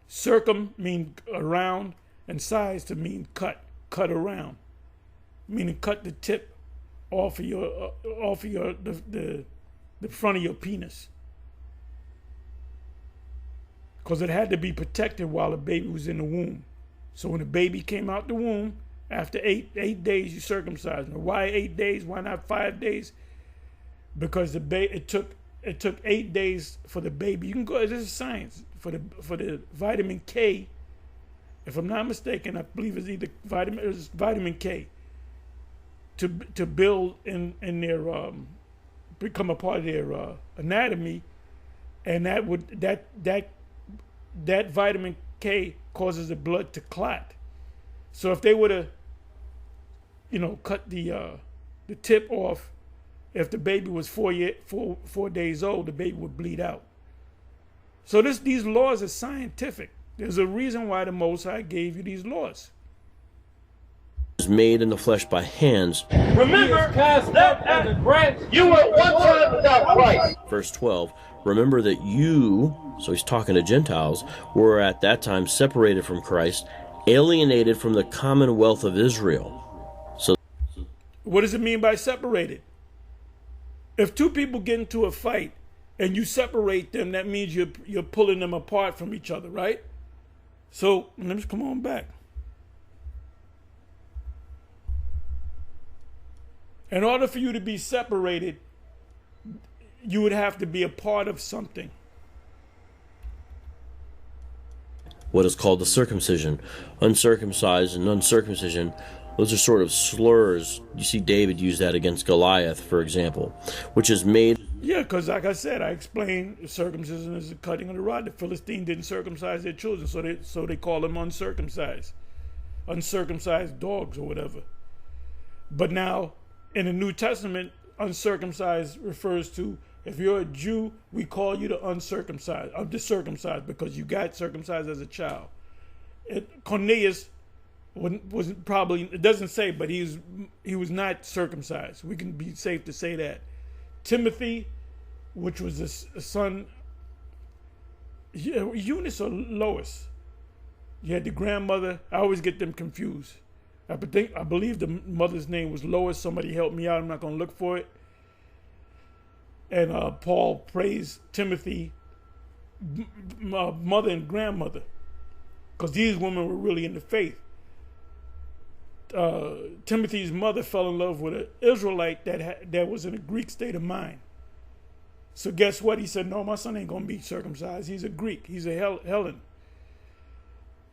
Circum mean around, and size to mean cut around, meaning cut the tip off of the front of your penis, because it had to be protected while the baby was in the womb. So when the baby came out the womb, after eight days, you circumcised. Now, why 8 days? Why not 5 days? Because it took 8 days for the baby. You can go. This is science for the vitamin K. If I'm not mistaken, I believe it's either vitamin K to build in their become a part of their anatomy, and that vitamin K causes the blood to clot. So if they would have cut the tip off. If the baby was 4 days old, the baby would bleed out. So these laws are scientific. There's a reason why the Most High gave you these laws. Is made in the flesh by hands. Remember that as a branch, you were at one time without Christ. Verse 12, remember that you, so he's talking to Gentiles, were at that time separated from Christ, alienated from the commonwealth of Israel. So, what does it mean by separated? If two people get into a fight and you separate them, that means you're pulling them apart from each other, right? So let me come on back. In order for you to be separated, you would have to be a part of something. what is called the circumcision. Uncircumcised and uncircumcision, those are sort of slurs. You see David use that against Goliath, for example, which is made... Yeah, because like I said, I explained circumcision is the cutting of the rod. The Philistine didn't circumcise their children, so they call them uncircumcised dogs or whatever. But now, in the New Testament, uncircumcised refers to, if you're a Jew, we call you the uncircumcised, the circumcised, because you got circumcised as a child. Cornelius was probably, it doesn't say, but he was not circumcised. We can be safe to say that. Timothy, which was a son, Eunice or Lois. You had the grandmother. I always get them confused. I believe the mother's name was Lois. Somebody help me out. I'm not going to look for it. And Paul praised Timothy, mother and grandmother, because these women were really in the faith. Timothy's mother fell in love with an Israelite that was in a Greek state of mind. So guess what? He said, no, my son ain't going to be circumcised. He's a Greek. He's a Hellen.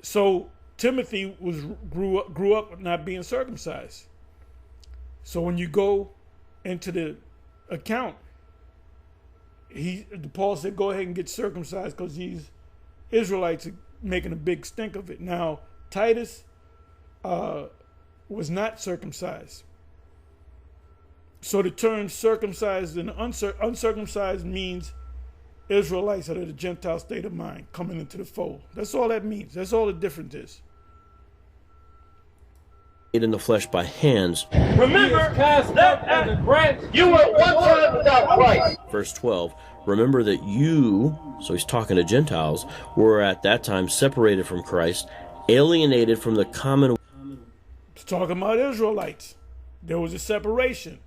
So Timothy grew up not being circumcised. So when you go into the account, Paul said, go ahead and get circumcised because these Israelites are making a big stink of it. Now, Titus was not circumcised. So the term circumcised and uncircumcised means Israelites out of the Gentile state of mind coming into the fold. That's all that means. That's all the difference is. In the flesh by hands. Remember that as a branch, you were at one time without Christ. Verse 12, remember that you, so he's talking to Gentiles, were at that time separated from Christ, alienated from the common... It's talking about Israelites. There was a separation.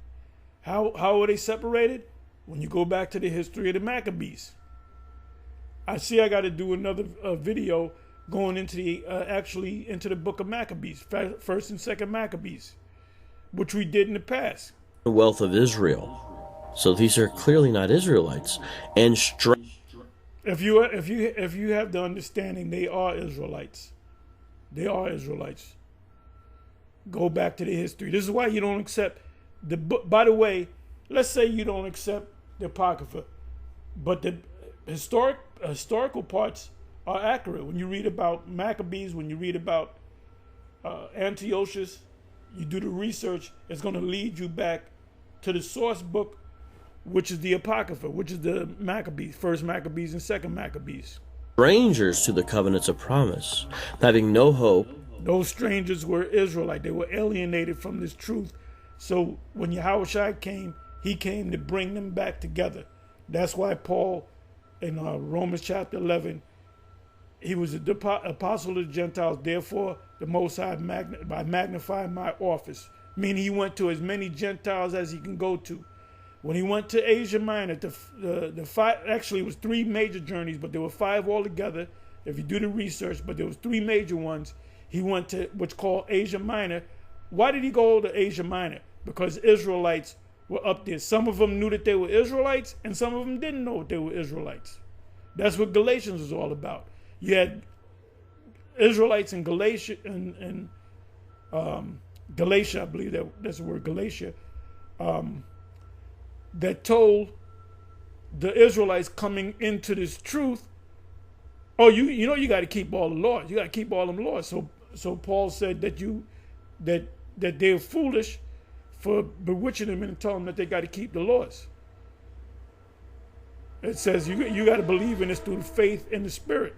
How were they separated? When you go back to the history of the Maccabees. I got to do another video going into the book of Maccabees, first and second Maccabees, which we did in the past. The wealth of Israel. So these are clearly not Israelites. And if you have the understanding, they are Israelites. They are Israelites. Go back to the history. This is why you don't accept the book. By the way, let's say you don't accept the Apocrypha, but the historical parts are accurate. When you read about Maccabees, when you read about Antiochus, you do the research, it's going to lead you back to the source book, which is the Apocrypha, which is the Maccabees, first Maccabees and second Maccabees. Strangers to the covenants of promise, having no hope. Those strangers were Israelite. They were alienated from this truth. So when Yahushua came, he came to bring them back together. That's why Paul, in Romans chapter 11, he was an apostle of the Gentiles. Therefore, the Most High by magnifying my office. Meaning he went to as many Gentiles as he can go to. When he went to Asia Minor, the five, actually it was 3 major journeys, but there were 5 altogether, if you do the research, but there was 3 major ones. He went to what's called Asia Minor. Why did he go to Asia Minor? Because Israelites were up there. Some of them knew that they were Israelites, and some of them didn't know that they were Israelites. That's what Galatians was all about. You had Israelites in Galatia, Galatia, I believe that's the word, Galatia, that told the Israelites coming into this truth, oh, you got to keep all the laws. You got to keep all them laws. So Paul said that that they're foolish for bewitching them and telling them that they got to keep the laws. It says you got to believe in this through the faith in the Spirit.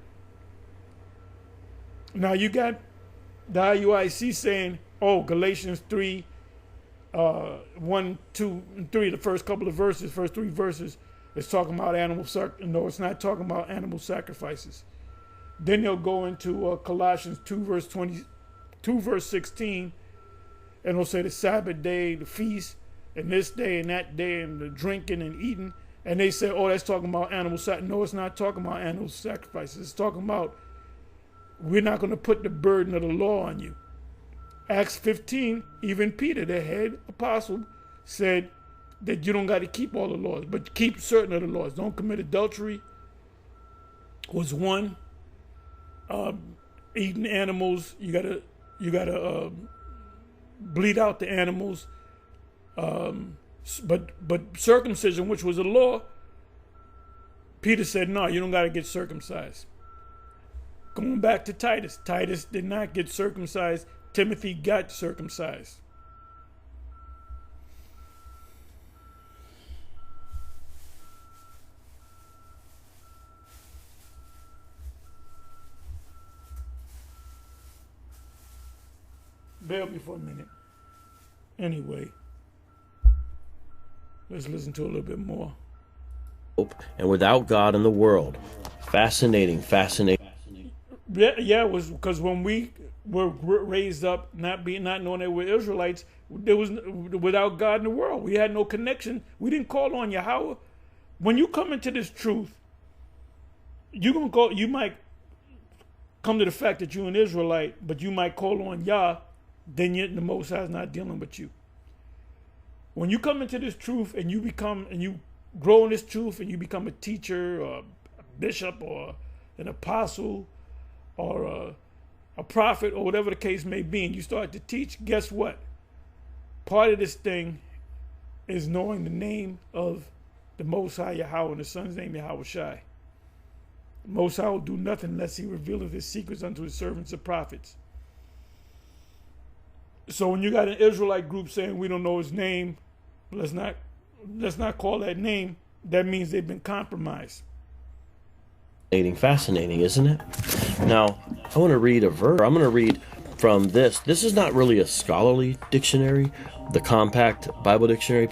Now you got the IUIC saying, oh, Galatians 3, 1, 2, and 3, the first couple of verses, first 3 verses, it's talking about animal sacrifices. No, it's not talking about animal sacrifices. Then they'll go into Colossians 2, verse 16, and they'll say the Sabbath day, the feast, and this day and that day, and the drinking and eating. And they say, oh, that's talking about animal sacrifices. No, it's not talking about animal sacrifices. It's talking about we're not going to put the burden of the law on you. Acts 15, even Peter, the head apostle, said that you don't got to keep all the laws, but keep certain of the laws. Don't commit adultery was one. Eating animals, you gotta bleed out the animals. But circumcision, which was a law, Peter said, no, you don't got to get circumcised. Going back to Titus, Titus did not get circumcised. Timothy got circumcised. Bear with me for a minute. Anyway, let's listen to a little bit more. And without God in the world. Fascinating. Yeah, it was because when we were raised up, not knowing that we're Israelites, there was without God in the world. We had no connection. We didn't call on Yahweh. When you come into this truth, you might come to the fact that you're an Israelite, but you might call on Yah. Then yet the Most High is not dealing with you. When you come into this truth and you grow in this truth and you become a teacher or a bishop or an apostle or a prophet or whatever the case may be, and you start to teach, guess what? Part of this thing is knowing the name of the Most High Yahweh and the Son's name Yahweh Shai. The Most High will do nothing unless he revealeth his secrets unto his servants and prophets. So when you got an Israelite group saying we don't know his name, let's not call that name, that means they've been compromised. Fascinating, isn't it? Now, I want to read a verse. I'm going to read from this. This is not really a scholarly dictionary, the Compact Bible Dictionary.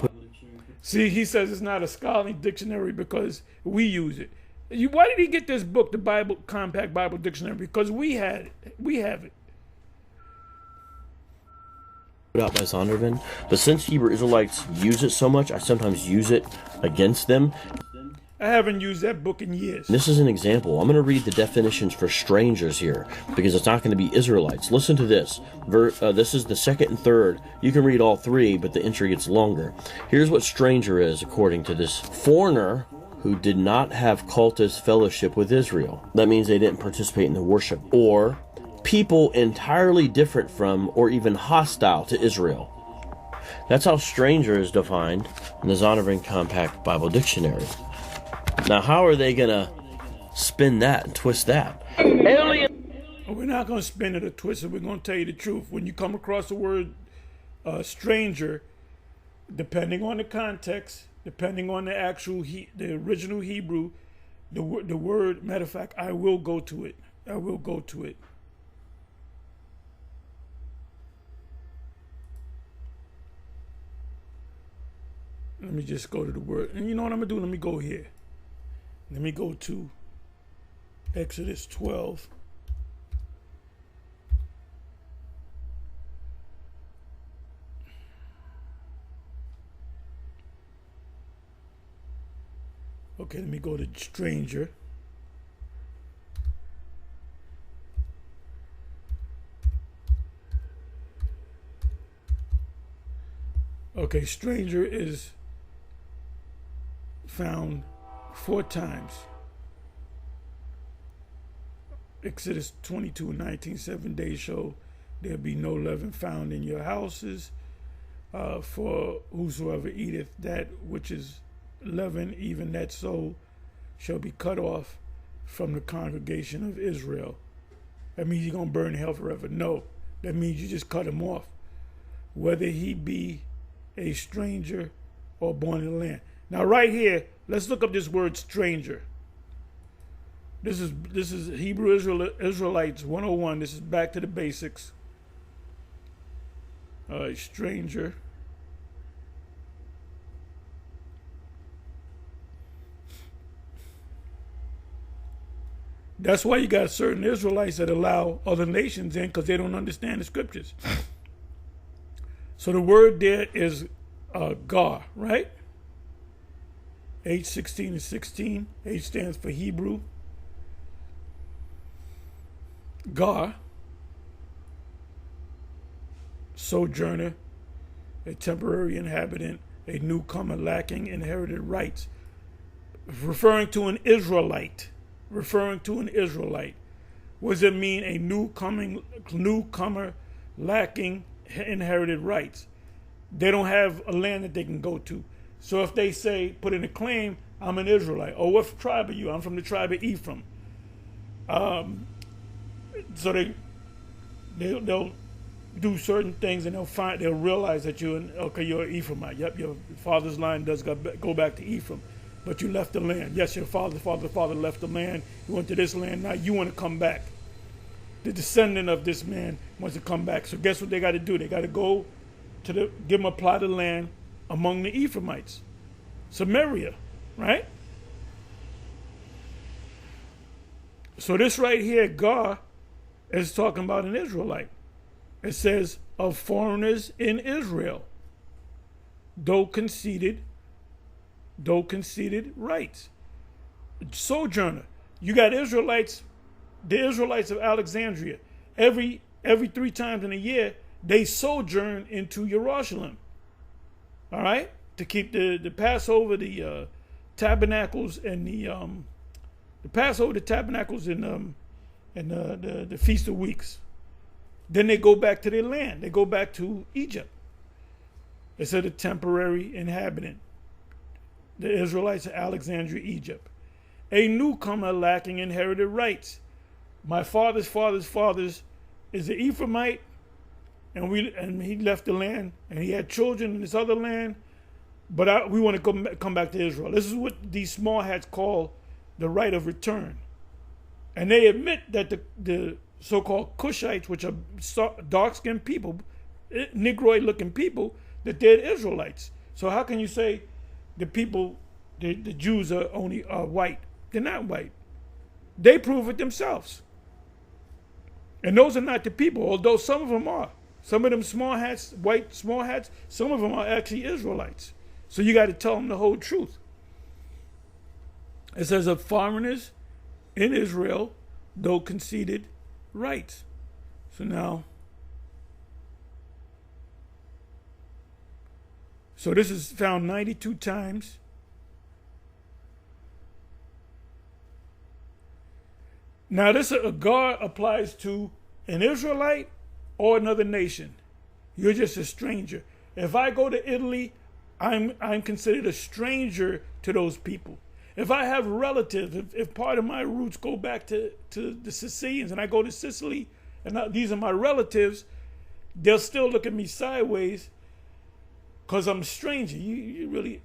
See, he says it's not a scholarly dictionary because we use it. Why did he get this book, the Bible Compact Bible Dictionary? Because we have it. Out by Zondervan, but since Hebrew Israelites use it so much, I sometimes use it against them. I haven't used that book in years. This is an example. I'm going to read the definitions for strangers here because it's not going to be Israelites. Listen to this. This is the second and third. You can read all three, but the entry gets longer. Here's what stranger is according to this: foreigner who did not have cultus fellowship with Israel. That means they didn't participate in the worship. Or people entirely different from or even hostile to Israel. That's how stranger is defined in the Zondervan Compact Bible Dictionary. Now, how are they going to spin that and twist that? Alien. We're not going to spin it or twist it. We're going to tell you the truth. When you come across the word stranger, depending on the context, depending on the original Hebrew, the word, matter of fact, I will go to it. Let me just go to the word. And you know what I'm going to do? Let me go here. Let me go to Exodus 12. Okay, let me go to stranger. Okay, stranger is found 4 times. Exodus 22:19, 7 days show there be no leaven found in your houses, for whosoever eateth that which is leaven, even that soul shall be cut off from the congregation of Israel. That means you're going to burn in hell forever. No, that means you just cut him off. whether he be a stranger or born in the land. Now, right here, let's look up this word stranger. This is Hebrew Israelites 101. This is back to the basics. Stranger. That's why you got certain Israelites that allow other nations in, because they don't understand the scriptures. So the word there is gar, right? H16 and 16. H stands for Hebrew. Gar, sojourner, a temporary inhabitant, a newcomer lacking inherited rights, referring to an Israelite. Referring to an Israelite. What does it mean, a newcomer lacking inherited rights? They don't have a land that they can go to. So if they say, put in a claim, I'm an Israelite. Oh, what tribe are you? I'm from the tribe of Ephraim. So they'll do certain things, and they'll realize that you're an Ephraimite. Yep, your father's line does go back to Ephraim, but you left the land. Yes, your father left the land. You went to this land. Now you want to come back. The descendant of this man wants to come back. So guess what they got to do? They got to go to give them a plot of land among the Ephraimites, Samaria, right? So this right here, God is talking about an Israelite. It says, of foreigners in Israel, though conceded rights. Sojourner. You got Israelites, the Israelites of Alexandria. Every 3 times in a year, they sojourn into Jerusalem. All right? To keep the Passover, the tabernacles, and the Passover, the tabernacles, and the Feast of Weeks. Then they go back to their land. They go back to Egypt. It's a temporary inhabitant. The Israelites of Alexandria, Egypt. A newcomer lacking inherited rights. My father's is an Ephraimite, and he left the land, and he had children in this other land, but we want to come back to Israel. This is what these small hats call the right of return. And they admit that the so-called Cushites, which are dark-skinned people, Negroid-looking people, that they're Israelites. So how can you say the people, the Jews are only white? They're not white. They prove it themselves. And those are not the people, although some of them are. Some of them small hats, white small hats, some of them are actually Israelites. So you got to tell them the whole truth. It says of foreigners in Israel, though conceded rights. So now, so this is found 92 times. Now this agar applies to an Israelite or another nation. You're just a stranger. If I go to Italy, I'm considered a stranger to those people. If I have relatives, if part of my roots go back to the Sicilians, and I go to Sicily, and these are my relatives, they'll still look at me sideways because I'm a stranger. You really,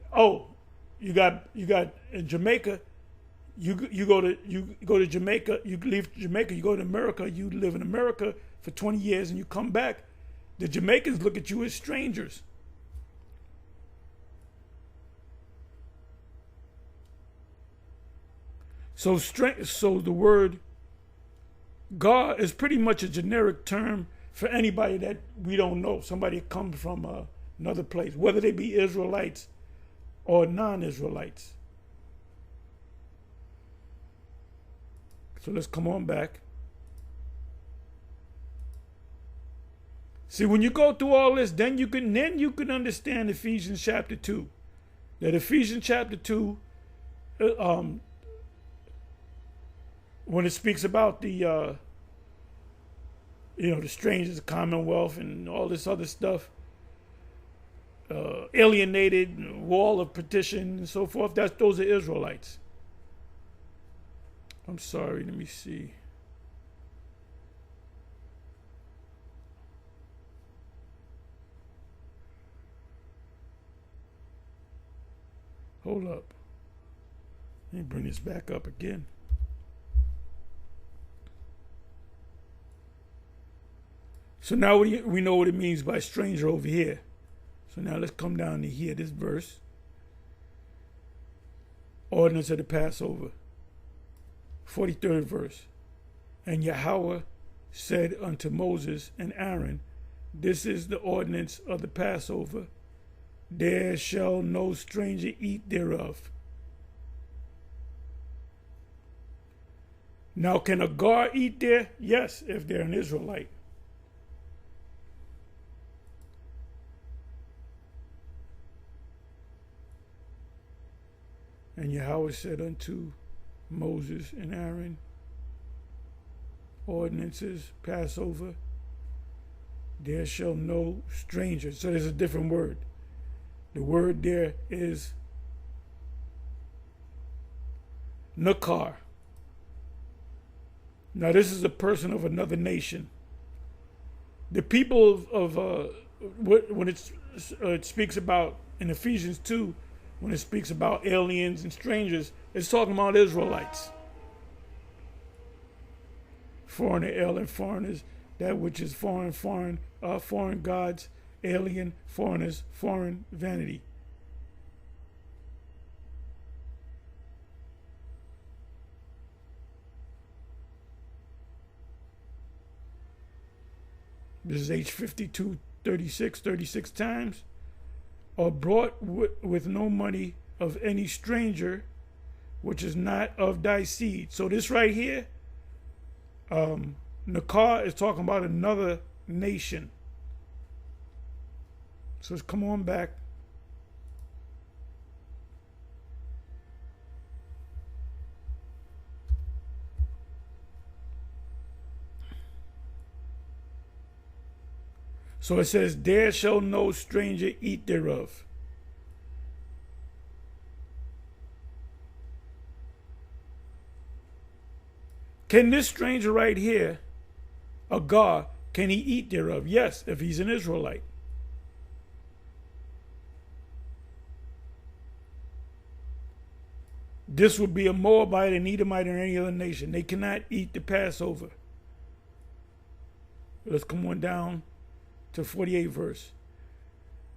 you got in Jamaica. You go to Jamaica. You leave Jamaica. You go to America. You live in America for 20 years, and you come back. The Jamaicans look at you as strangers. So the word God is pretty much a generic term for anybody that we don't know. Somebody that comes from another place, whether they be Israelites or non-Israelites. So let's come on back. See, when you go through all this, then you can understand Ephesians chapter 2. That Ephesians chapter 2, when it speaks about the the strangers, the commonwealth, and all this other stuff, alienated, wall of partition, and so forth, those are Israelites. I'm sorry, let me see. Hold up. Let me bring this back up again. So now we know what it means by stranger over here. So now let's come down to here, this verse. Ordinance of the Passover. 43rd verse. And Yahweh said unto Moses and Aaron, this is the ordinance of the Passover. There shall no stranger eat thereof. Now can a Gar eat there? Yes, if they're an Israelite. And Yahweh said unto Moses and Aaron, ordinances, Passover, there shall no stranger. So there's a different word. The word there is nakar. Now this is a person of another nation. The people of when it speaks about in Ephesians 2, when it speaks about aliens and strangers, it's talking about Israelites. Foreigner, alien, foreigners, that which is foreign, foreign gods, alien, foreigners, foreign vanity. This is H52, 36 times. Or brought with no money of any stranger, which is not of thy seed. So this right here, Nakar is talking about another nation. So let's come on back. So it says, there shall no stranger eat thereof. Can this stranger right here, a God, can he eat thereof? Yes, if he's an Israelite. This would be a Moabite, an Edomite, or any other nation. They cannot eat the Passover. Let's come on down to 48th verse.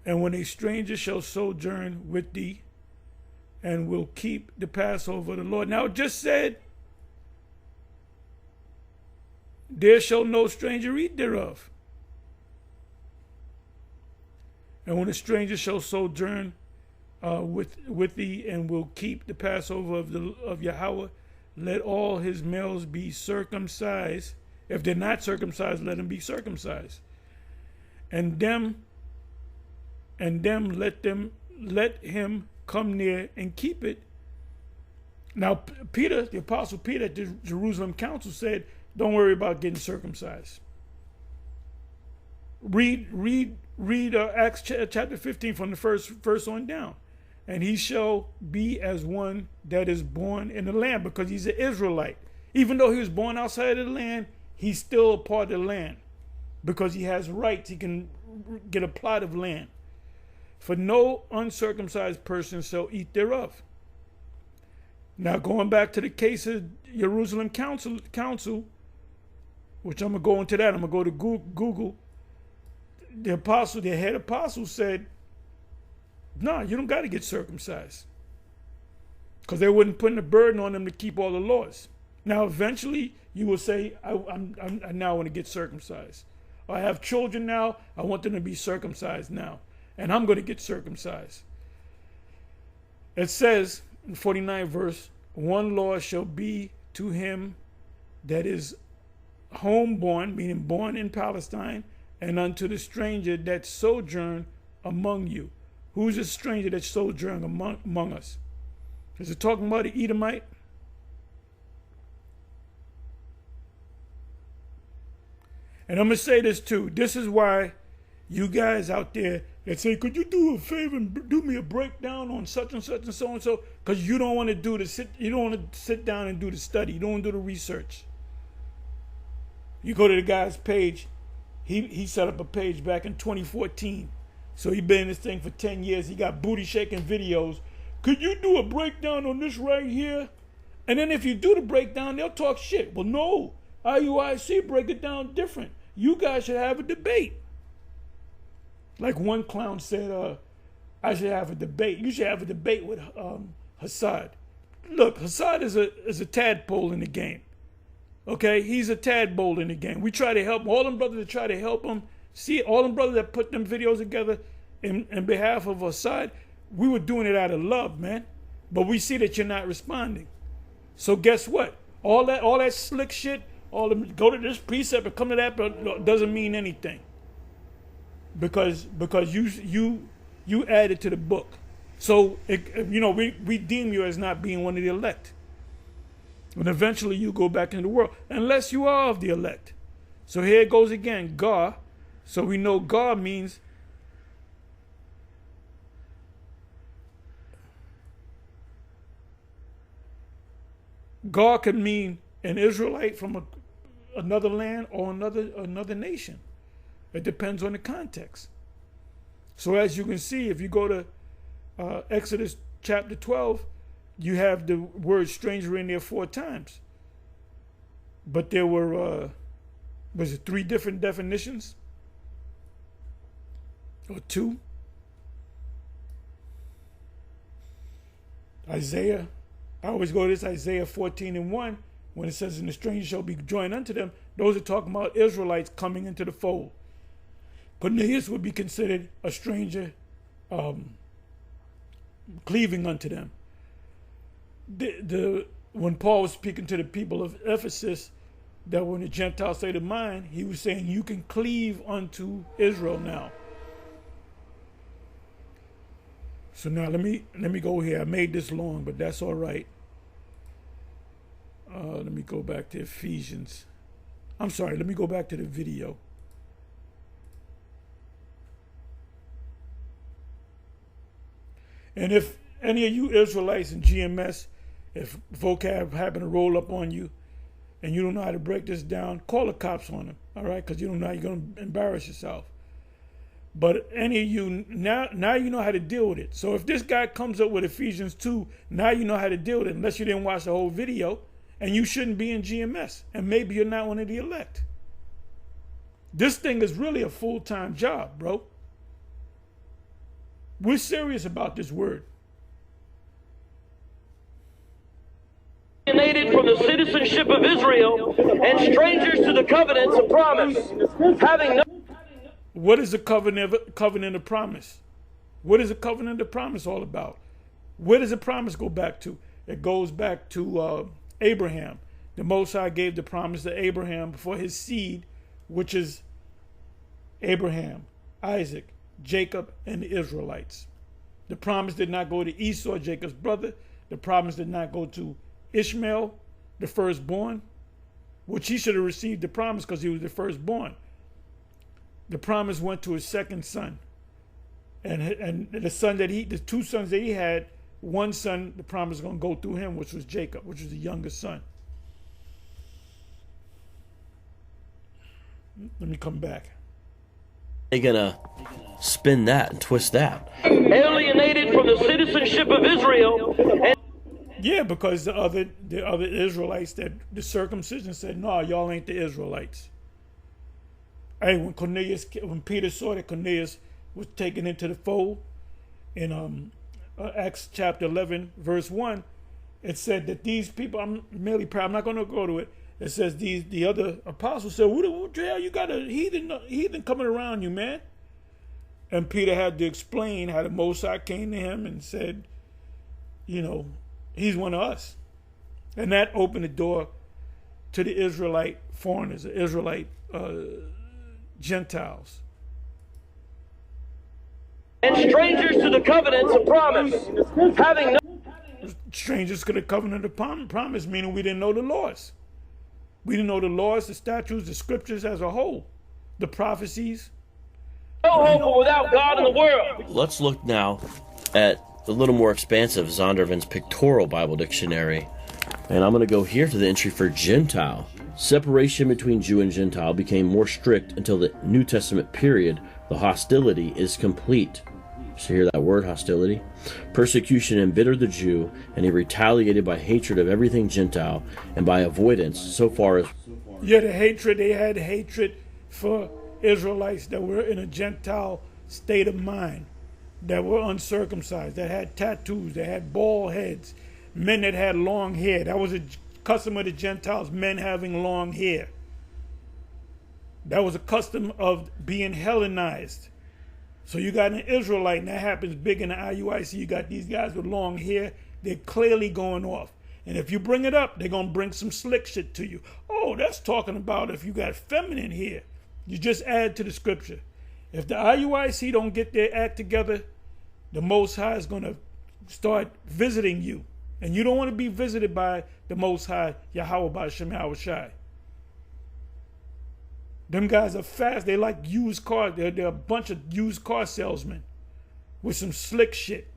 And when a stranger shall sojourn with thee, and will keep the Passover of the Lord. Now it just said, there shall no stranger eat thereof. And when a stranger shall sojourn with thee, and will keep the Passover of Yahweh, let all his males be circumcised. If they're not circumcised, let them be circumcised. And them let him come near and keep it. Now Peter, the Apostle Peter at the Jerusalem Council said, don't worry about getting circumcised. Read Acts chapter 15 from the first verse on down. And he shall be as one that is born in the land, because he's an Israelite. Even though he was born outside of the land, he's still a part of the land. Because he has rights, he can get a plot of land. For no uncircumcised person shall eat thereof. Now going back to the case of Jerusalem Council, which I'm going to go into that, I'm going to go to Google. The head apostle said, no, you don't got to get circumcised. Because they wouldn't put a burden on them to keep all the laws. Now eventually you will say, I now want to get circumcised. I have children now, I want them to be circumcised now. And I'm going to get circumcised. It says in 49th verse, one law shall be to him that is homeborn, meaning born in Palestine, and unto the stranger that sojourn among you. Who's a stranger that sojourn among us? Is it talking about the Edomite? And I'm going to say this too. This is why you guys out there that say, could you do a favor and do me a breakdown on such and such and so and so? Because you don't want to you don't want to sit down and do the study. You don't want to do the research. You go to the guy's page. He set up a page back in 2014. So he's been in this thing for 10 years. He got booty shaking videos could you do a breakdown on this right here? And then if you do the breakdown, they'll talk shit. Well, no, IUIC break it down different. You guys should have a debate. Like one clown said, I should have a debate. You should have a debate with Hassad. Look, Hassad is a tadpole in the game. Okay, he's a tadpole in the game. We try to help him. All them brothers that try to help him. See, all them brothers that put them videos together in behalf of Hassad, we were doing it out of love, man. But we see that you're not responding. So guess what? All that slick shit, all them go to this precept and come to that, but doesn't mean anything. Because you added to the book. So we deem you as not being one of the elect. And eventually you go back into the world, unless you are of the elect. So here it goes again, God. So we know God means God could mean an Israelite from another land or another nation. It depends on the context. So as you can see, if you go to Exodus chapter 12, you have the word stranger in there 4 times. But there were, was it 3 different definitions? Or 2? Isaiah, I always go to this Isaiah 14:1, when it says, and the stranger shall be joined unto them. Those are talking about Israelites coming into the fold. Cornelius would be considered a stranger cleaving unto them. When Paul was speaking to the people of Ephesus, that when the Gentiles say to mine, he was saying you can cleave unto Israel now. So now let me go here. I made this long, but that's all right. Let me go back to Ephesians. I'm sorry, let me go back to the video. And if any of you Israelites in GMS, if vocab happen to roll up on you and you don't know how to break this down, call the cops on them, all right? Because you don't know how you're going to embarrass yourself. But any of you, now you know how to deal with it. So if this guy comes up with Ephesians 2, now you know how to deal with it, unless you didn't watch the whole video, and you shouldn't be in GMS. And maybe you're not one of the elect. This thing is really a full-time job, bro. We're serious about this word. Alienated from the citizenship of Israel and strangers to the covenants of promise, having no... What is the covenant of promise? What is the covenant of promise all about? Where does the promise go back to? It goes back to Abraham. The Most High gave the promise to Abraham for his seed, which is Abraham, Isaac, Jacob, and the Israelites. The promise did not go to Esau, Jacob's brother. The promise did not go to Ishmael, the firstborn, which he should have received the promise because he was the firstborn. The promise went to his second son. And the son that the 2 sons that he had, one son, the promise was going to go through him, which was Jacob, which was the youngest son. Let me come back. They're gonna spin that and twist that. Alienated from the citizenship of Israel. And yeah, because the other Israelites, that the circumcision said, no, y'all ain't the Israelites. Hey, when Peter saw that Cornelius was taken into the fold, in Acts chapter 11, verse 1, it said that these people, I'm not going to go to it. It says the other apostles said, what the hell, you got a heathen coming around you, man? And Peter had to explain how the Most High came to him and said, he's one of us. And that opened the door to the Israelite foreigners, the Israelite Gentiles. And strangers to the covenants of promise, having no... Strangers to the covenant of promise, meaning we didn't know the laws. We didn't know the laws, the statutes, the scriptures as a whole, the prophecies. No hope without God in the world. Let's look now at a little more expansive Zondervan's Pictorial Bible Dictionary. And I'm going to go here to the entry for Gentile. Separation between Jew and Gentile became more strict until the New Testament period. The hostility is complete. So hear that word, hostility? Persecution embittered the Jew, and he retaliated by hatred of everything Gentile, and by avoidance, so far as... Yeah, they had hatred for Israelites that were in a Gentile state of mind, that were uncircumcised, that had tattoos, that had bald heads, men that had long hair. That was a custom of the Gentiles, men having long hair. That was a custom of being Hellenized. So you got an Israelite, and that happens big in the IUIC. You got these guys with long hair. They're clearly going off. And if you bring it up, they're going to bring some slick shit to you. Oh, that's talking about if you got feminine hair. You just add to the scripture. If the IUIC don't get their act together, the Most High is going to start visiting you. And you don't want to be visited by the Most High, Yahweh B'Shem Yahushai. Them guys are fast. They like used cars. They're a bunch of used car salesmen with some slick shit.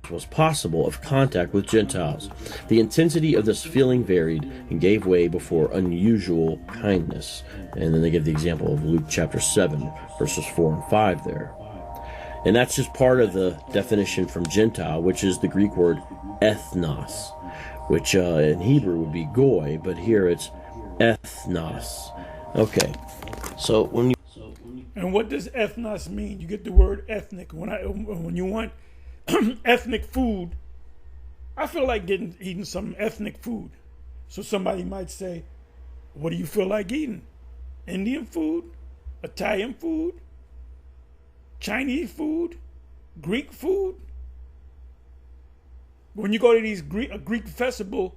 Was possible of contact with Gentiles. The intensity of this feeling varied and gave way before unusual kindness. And then they give the example of Luke chapter 7, verses 4 and 5 there. And that's just part of the definition from Gentile, which is the Greek word ethnos, which in Hebrew would be goy, but here it's ethnos. Okay, so when you... And what does ethnos mean? You get the word ethnic. When you want ethnic food, I feel like eating some ethnic food. So somebody might say, what do you feel like eating? Indian food? Italian food? Chinese food? Greek food? When you go to these Greek festival,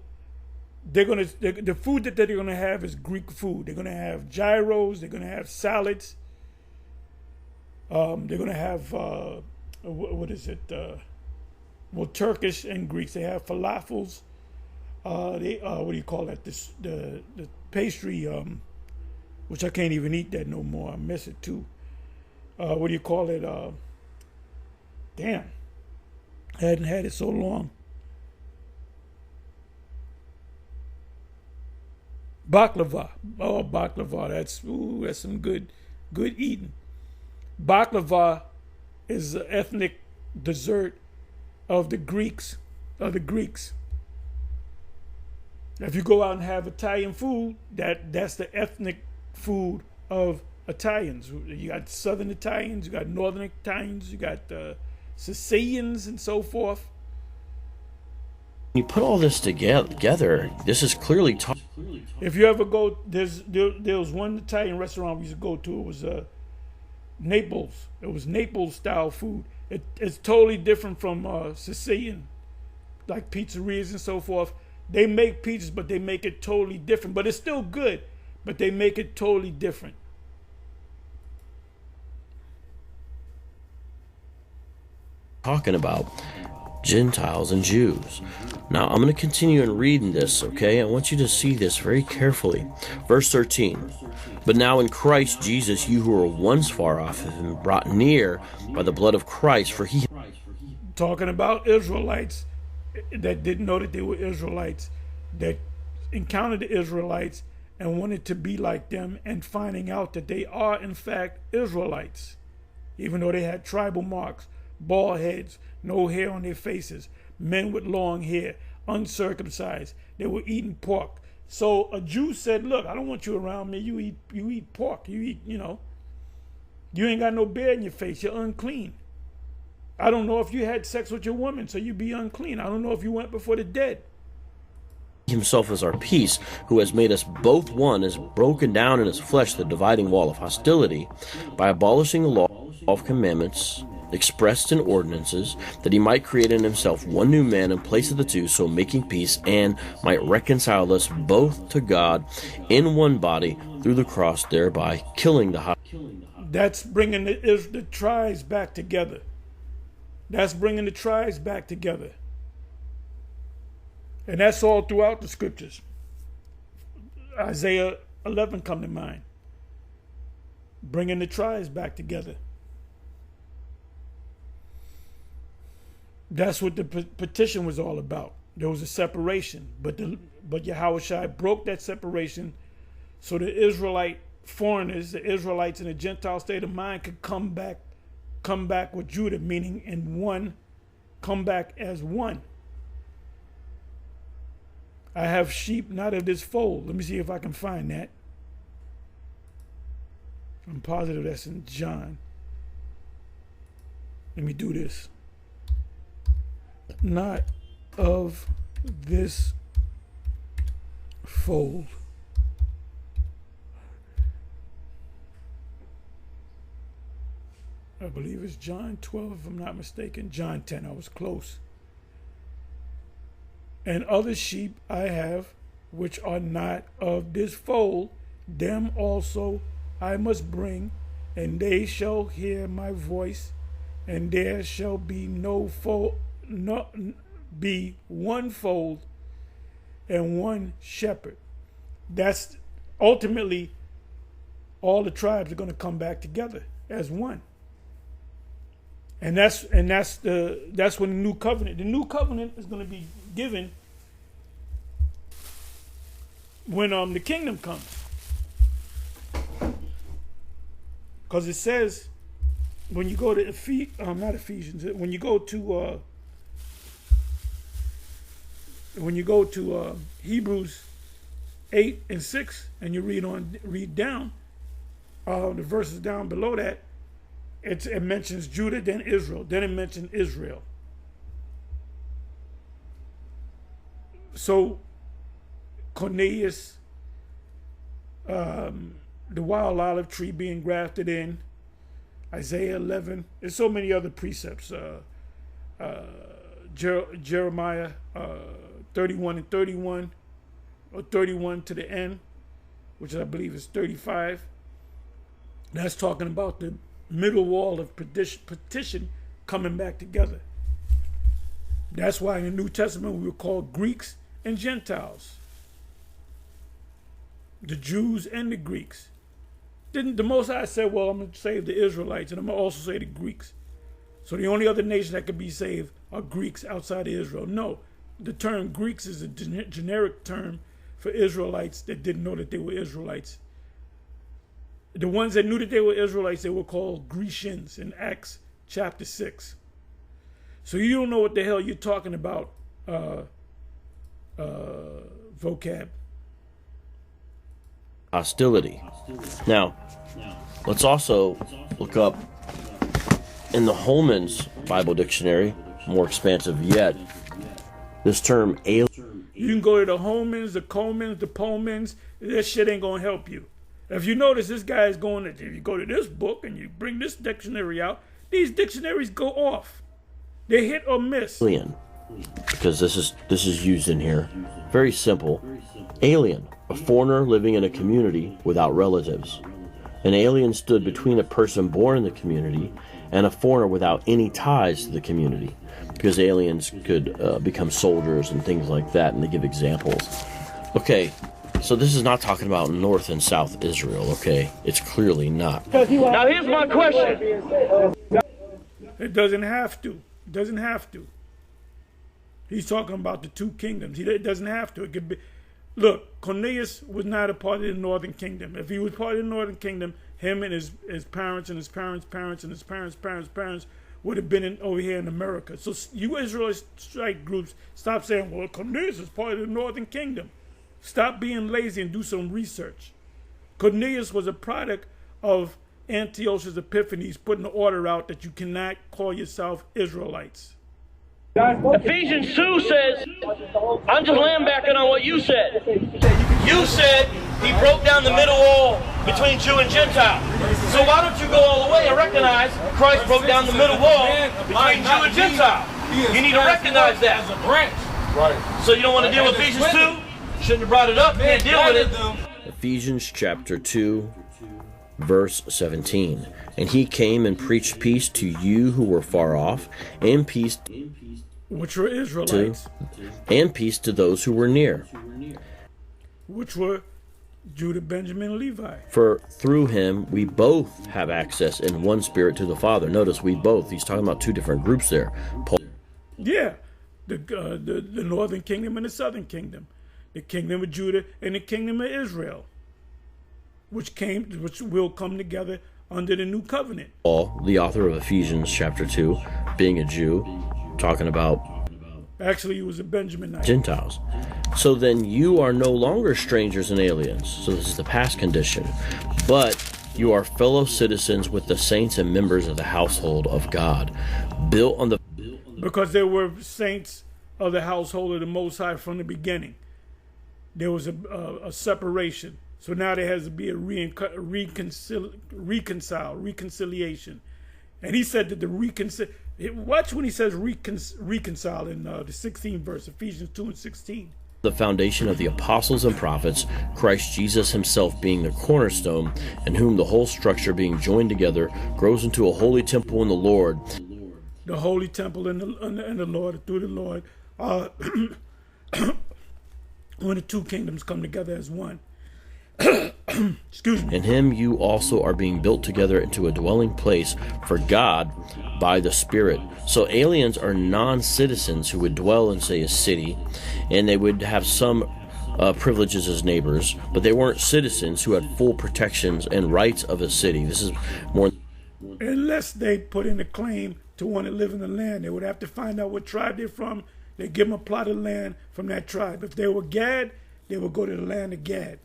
the food that they're gonna have is Greek food. They're gonna have gyros. They're gonna have salads. They're gonna have what is it? Well, Turkish and Greeks. They have falafels. What do you call that? The pastry, which I can't even eat that no more. I miss it too. What do you call it? Damn, I hadn't had it so long. Baklava. Oh, baklava. That's some good eating. Baklava is the ethnic dessert of the Greeks. If you go out and have Italian food, that's the ethnic food of Italians. You got Southern Italians, you got Northern Italians, you got Sicilians, and so forth. You put all this together, this is clearly if you ever go, there was one Italian restaurant we used to go to. It was Naples. It was Naples style food. It's totally different from Sicilian, like pizzerias and so forth. They make pizzas, but they make it totally different. But it's still good, but they make it totally different. Talking about Gentiles and Jews. Now, I'm going to continue in reading this, okay? I want you to see this very carefully. Verse 13. But now in Christ Jesus, you who were once far off have been brought near by the blood of Christ, for he... Talking about Israelites that didn't know that they were Israelites, that encountered the Israelites and wanted to be like them, and finding out that they are, in fact, Israelites. Even though they had tribal marks, bald heads, no hair on their faces, men with long hair, uncircumcised. They were eating pork. So a Jew said, look, I don't want you around me. You eat pork. You eat, you ain't got no beard in your face. You're unclean. I don't know if you had sex with your woman, so you be unclean. I don't know if you went before the dead. Himself is our peace, who has made us both one, has broken down in his flesh the dividing wall of hostility by abolishing the law of commandments expressed in ordinances, that he might create in himself one new man in place of the two, so making peace, and might reconcile us both to God in one body through the cross, thereby killing the That's bringing the tribes back together. That's bringing the tribes back together. And that's all throughout the scriptures. Isaiah 11 come to mind. Bringing the tribes back together. That's what the petition was all about. There was a separation, but Yahushua broke that separation, so the Israelite foreigners, the Israelites in a Gentile state of mind, could come back with Judah, meaning in one, come back as one. I have sheep not of this fold. Let me see if I can find that. I'm positive that's in John. Let me do this. Not of this fold. I believe it's John 12, if I'm not mistaken. John 10, I was close. And other sheep I have, which are not of this fold, them also I must bring, and they shall hear my voice, and there shall be be one fold and one shepherd. That's ultimately all the tribes are going to come back together as one. And that's when the new covenant is going to be given when the kingdom comes. Because it says when you go to not Ephesians, when you go to Hebrews 8 and 6, and you read down the verses down below that, it mentions Judah, then Israel, then it mentions Israel. So Cornelius, the wild olive tree being grafted in, Isaiah 11, there's so many other precepts. Jeremiah 31 and 31, or 31 to the end, which I believe is 35. That's talking about the middle wall of petition coming back together. That's why in the New Testament we were called Greeks and Gentiles. The Jews and the Greeks. The Most High said, well, I'm going to save the Israelites, and I'm going to also say the Greeks. So the only other nation that could be saved are Greeks outside of Israel. No, the term Greeks is a generic term for Israelites that didn't know that they were Israelites. The ones that knew that they were Israelites, they were called Grecians in Acts chapter 6. So you don't know what the hell you're talking about, vocab. Hostility. Now, let's also look up in the Holman's Bible Dictionary, more expansive yet, this term alien. You can go to the Holmans, the Colemans, the Pullmans. That shit ain't going to help you. If you notice, this guy is going to, if you go to this book and you bring this dictionary out, these dictionaries go off. They hit or miss. Alien, because this is used in here. Very simple. Alien, a foreigner living in a community without relatives. An alien stood between a person born in the community and a foreigner without any ties to the community, because aliens could become soldiers and things like that, and they give examples. Okay, so this is not talking about North and South Israel, okay? It's clearly not. Now here's my question. It doesn't have to. It doesn't have to. He's talking about the two kingdoms. It doesn't have to. It could be. Look, Cornelius was not a part of the northern kingdom. If he was part of the northern kingdom, him and his parents and his parents' parents and his parents' would have been over here in America. So you Israelite strike groups, stop saying, well, Cornelius is part of the northern kingdom. Stop being lazy and do some research. Cornelius was a product of Antiochus Epiphanes putting the order out that you cannot call yourself Israelites. Ephesians 2 says, I'm just lambacking on what you said. You said he broke down the middle wall between Jew and Gentile. So why don't you go all the way and recognize Christ broke down the middle wall between Jew and Gentile? You need to recognize that. As a branch. Right. So you don't want to deal with Ephesians 2? Shouldn't have brought it up. You can't deal with it. Ephesians chapter 2, verse 17. And he came and preached peace to you who were far off, and peace, which were Israelites, and peace to those who were near, which were Judah, Benjamin, and Levi. For through him we both have access in one spirit to the Father. Notice we both. He's talking about two different groups there. Paul. Yeah, the northern kingdom and the southern kingdom, the kingdom of Judah and the kingdom of Israel. which will come together under the new covenant. Paul, the author of Ephesians chapter 2, being a Jew, talking about actually he was a Benjaminite. Gentiles. So then you are no longer strangers and aliens. So this is the past condition. But you are fellow citizens with the saints and members of the household of God, built on the... Because there were saints of the household of the Most High from the beginning. There was a separation. So now there has to be a reconciliation. And he said that watch when he says reconcile in the 16th verse, Ephesians 2 and 16. The foundation of the apostles and prophets, Christ Jesus himself being the cornerstone, in whom the whole structure being joined together grows into a holy temple in the Lord. The holy temple in the Lord, through the Lord, when the two kingdoms come together as one. Excuse me. In him you also are being built together into a dwelling place for God by the Spirit. So aliens are non-citizens who would dwell in, say, a city, and they would have some privileges as neighbors, but they weren't citizens who had full protections and rights of a city. This is more... Unless they put in a claim to want to live in the land, they would have to find out what tribe they're from. They give them a plot of land from that tribe. If they were Gad, they would go to the land of Gad.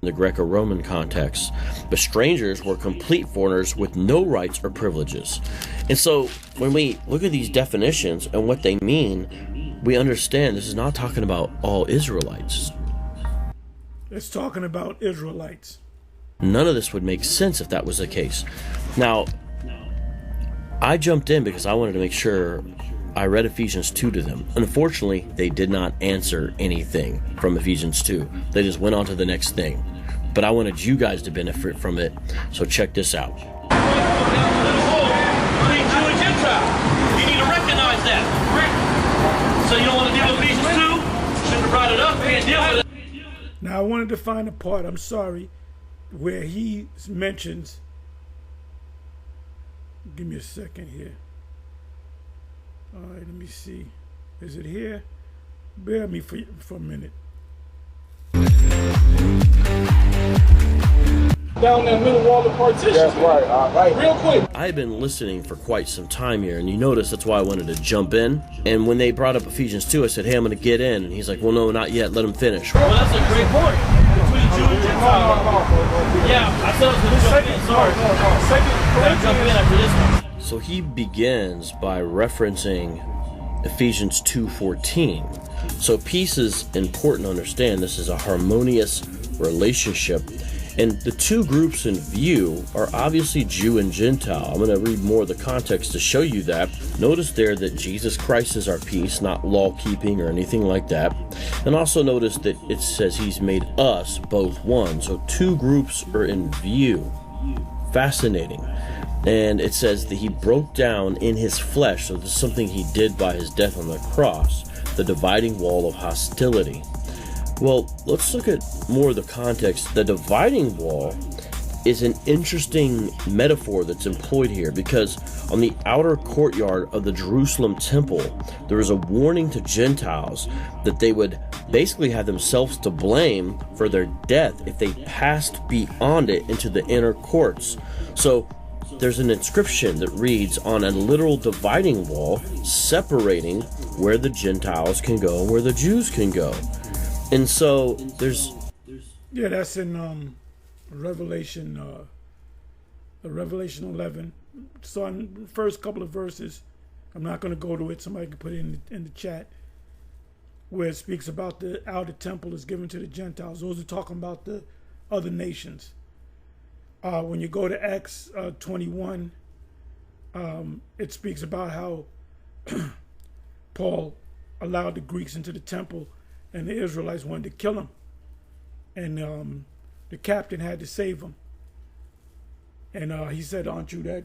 The Greco-Roman context, but strangers were complete foreigners with no rights or privileges. And so when we look at these definitions and what they mean, we understand this is not talking about all Israelites. It's talking about Israelites. None of this would make sense if that was the case. Now, I jumped in because I wanted to make sure I read Ephesians 2 to them. Unfortunately, they did not answer anything from Ephesians 2. They just went on to the next thing. But I wanted you guys to benefit from it, so check this out. Between Jew and Gentile. You need to recognize that. So you don't want to deal with Ephesians 2? Shouldn't have brought it up. Can't deal with it. Now I wanted to find a part, I'm sorry, where he mentions, give me a second here. All right, let me see. Is it here? Bear me for a minute. Down that middle wall of partition. That's right, all right. Real quick. I had been listening for quite some time here, and you notice that's why I wanted to jump in. And when they brought up Ephesians 2, I said, hey, I'm going to get in. And he's like, well, no, not yet. Let him finish. Well, that's a great point. Between Jew and Gentile. Yeah, I said I was going to jump in. Sorry. Gotta jump in after this one. So he begins by referencing Ephesians 2:14. So peace is important to understand. This is a harmonious relationship. And the two groups in view are obviously Jew and Gentile. I'm going to read more of the context to show you that. Notice there that Jesus Christ is our peace, not law-keeping or anything like that. And also notice that it says he's made us both one. So two groups are in view. Fascinating. And it says that he broke down in his flesh, so this is something he did by his death on the cross, the dividing wall of hostility. Well, let's look at more of the context. The dividing wall is an interesting metaphor that's employed here, because on the outer courtyard of the Jerusalem temple, there is a warning to Gentiles that they would basically have themselves to blame for their death if they passed beyond it into the inner courts. So there's an inscription that reads on a literal dividing wall separating where the Gentiles can go and where the Jews can go. And so there's... Yeah, that's in Revelation 11. So in the first couple of verses, I'm not going to go to it. Somebody can put it in the chat, where it speaks about the outer temple is given to the Gentiles. Those are talking about the other nations. When you go to Acts 21, it speaks about how Paul allowed the Greeks into the temple and the Israelites wanted to kill him. And the captain had to save him. And he said, aren't you that?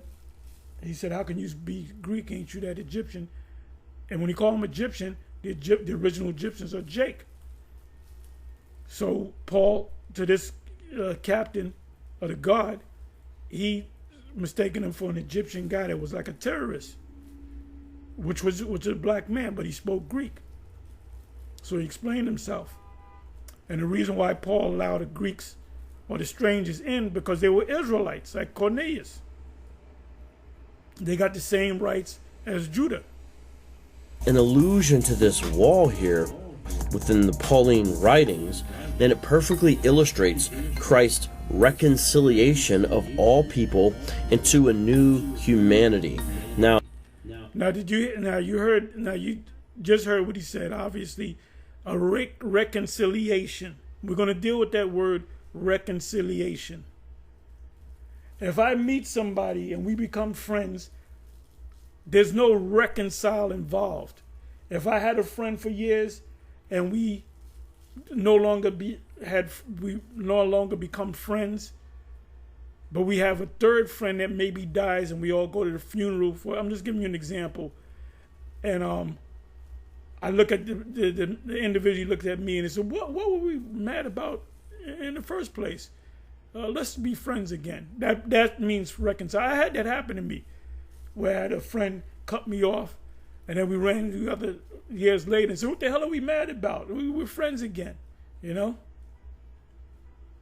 He said, how can you be Greek? Ain't you that Egyptian? And when he called him Egyptian, the original Egyptians are Jake. So Paul, to this captain of the guard, he mistaken him for an Egyptian guy that was like a terrorist, which was a black man, but he spoke Greek. So he explained himself. And the reason why Paul allowed the Greeks or the strangers in because they were Israelites, like Cornelius. They got the same rights as Judah. An allusion to this wall here within the Pauline writings, then it perfectly illustrates Christ's reconciliation of all people into a new humanity. Now you just heard what he said. Obviously, a reconciliation. We're going to deal with that word reconciliation. If I meet somebody and we become friends, there's no reconcile involved. If I had a friend for years and we no longer become friends, but we have a third friend that maybe dies and we all go to the funeral for, I'm just giving you an example. And I look at the individual looked at me and they said, what were we mad about in the first place? Let's be friends again. That means reconcile. I had that happen to me, where I had a friend cut me off, and then we ran into other years later and said, what the hell are we mad about? We're friends again, you know?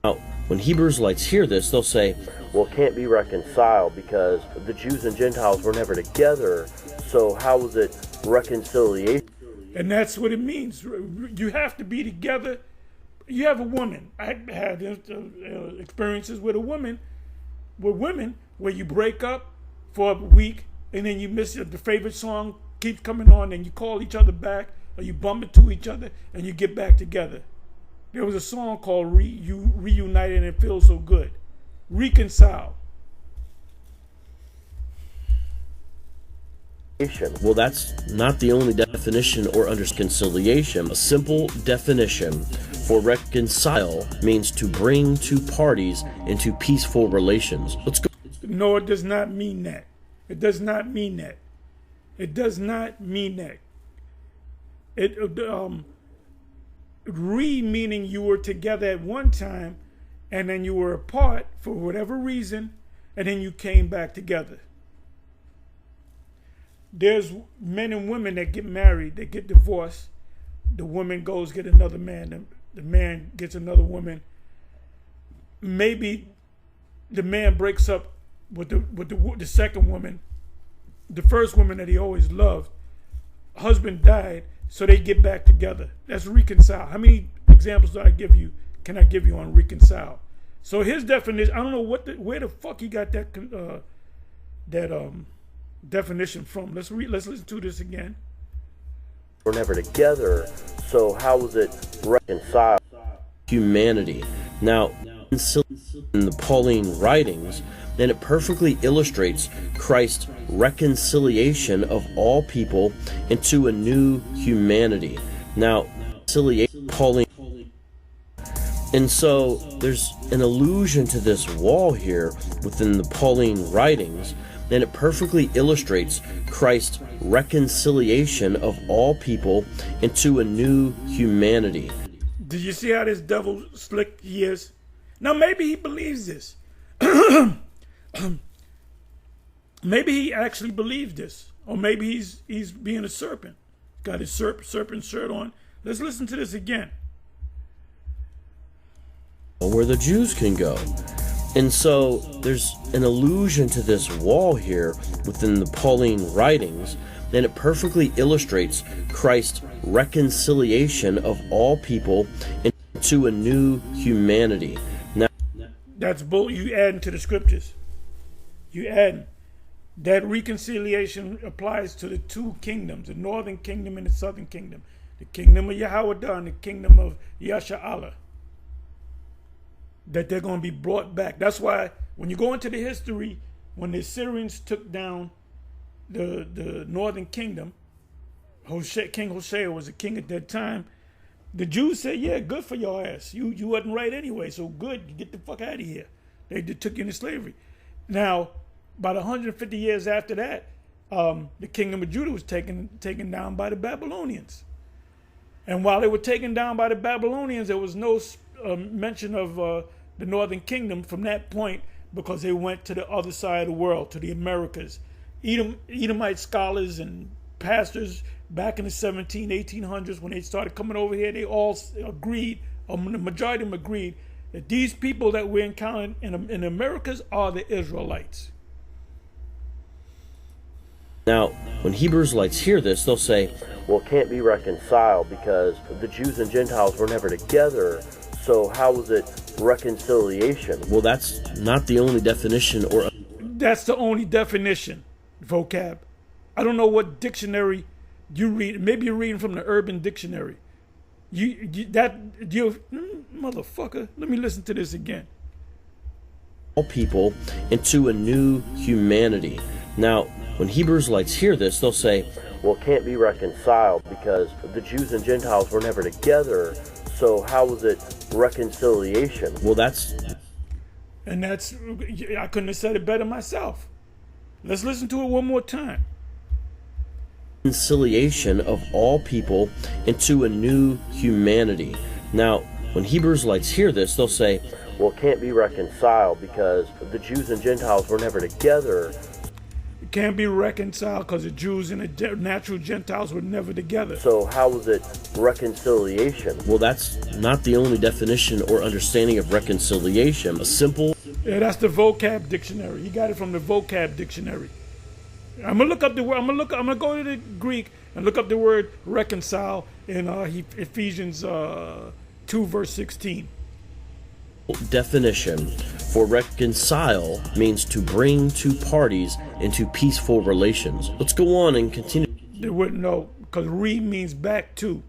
Now, when Hebrew Israelites hear this, they'll say, well, it can't be reconciled because the Jews and Gentiles were never together, so how was it reconciliation? And that's what it means. You have to be together. You have a woman. I had experiences with women where you break up for a week and then you miss it. The favorite song keeps coming on and you call each other back or you bump into each other and you get back together. There was a song called Reunited and It Feels So Good. Reconcile. Well, that's not the only definition or reconciliation. A simple definition for reconcile means to bring two parties into peaceful relations. Let's go. No, it does not mean that. It does not mean that. It does not mean that. Meaning you were together at one time and then you were apart for whatever reason and then you came back together. There's men and women that get married, they get divorced. The woman goes get another man. The man gets another woman. Maybe the man breaks up with the second woman, the first woman that he always loved. Husband died, so they get back together. That's reconcile. How many examples can I give you on reconcile? So his definition, I don't know where the fuck he got that definition from. Let's listen to this again. We're never together, so how was it reconciled? Humanity. Now, in the Pauline writings, then it perfectly illustrates Christ's reconciliation of all people into a new humanity. Now, Pauline. And so there's an allusion to this wall here within the Pauline writings, then it perfectly illustrates Christ's reconciliation of all people into a new humanity. Do you see how this devil slick he is? Now maybe he believes this. Maybe he actually believes this. Or maybe he's being a serpent. Got his serpent shirt on. Let's listen to this again. Where the Jews can go. And so there's an allusion to this wall here within the Pauline writings, then it perfectly illustrates Christ's reconciliation of all people into a new humanity. Now, that's bull. You add into the scriptures. You add that reconciliation applies to the two kingdoms, the northern kingdom and the southern kingdom, the kingdom of Yahweh and the kingdom of Yasha'Allah. That they're going to be brought back. That's why when you go into the history, when the Assyrians took down the northern kingdom, King Hosea was a king at that time. The Jews said, yeah, good for your ass. You wasn't right anyway, so good, you get the fuck out of here. They took you into slavery. Now, about 150 years after that, the kingdom of Judah was taken down by the Babylonians. And while they were taken down by the Babylonians, there was no mention of the northern kingdom from that point because they went to the other side of the world, to the Americas. Edomite scholars and pastors back in the 1800s, when they started coming over here, they all agreed, the majority of them agreed, that these people that we're encountering in Americas are the Israelites. Now, when Hebrewites hear this, they'll say, well, it can't be reconciled because the Jews and Gentiles were never together. So how was it reconciliation? Well, that's not the only definition, or that's the only definition, vocab. I don't know what dictionary you read. Maybe you're reading from the Urban Dictionary. Motherfucker. Let me listen to this again. All people into a new humanity. Now, when Hebrewites hear this, they'll say, well, it can't be reconciled because the Jews and Gentiles were never together. So how was it reconciliation? Well, I couldn't have said it better myself. Let's listen to it one more time. Reconciliation of all people into a new humanity. Now, when Hebrewites hear this, they'll say, well, it can't be reconciled because the Jews and Gentiles were never together. It can't be reconciled because the Jews and the natural Gentiles were never together. So how was it reconciliation? Well, that's not the only definition or understanding of reconciliation. A simple... Yeah, that's the Vocab Dictionary. He got it from the Vocab Dictionary. I'm gonna look up the word. I'm gonna go to the Greek and look up the word reconcile in Ephesians 2 verse 16. Definition for reconcile means to bring two parties into peaceful relations. Let's go on and continue. They wouldn't know because re means back to.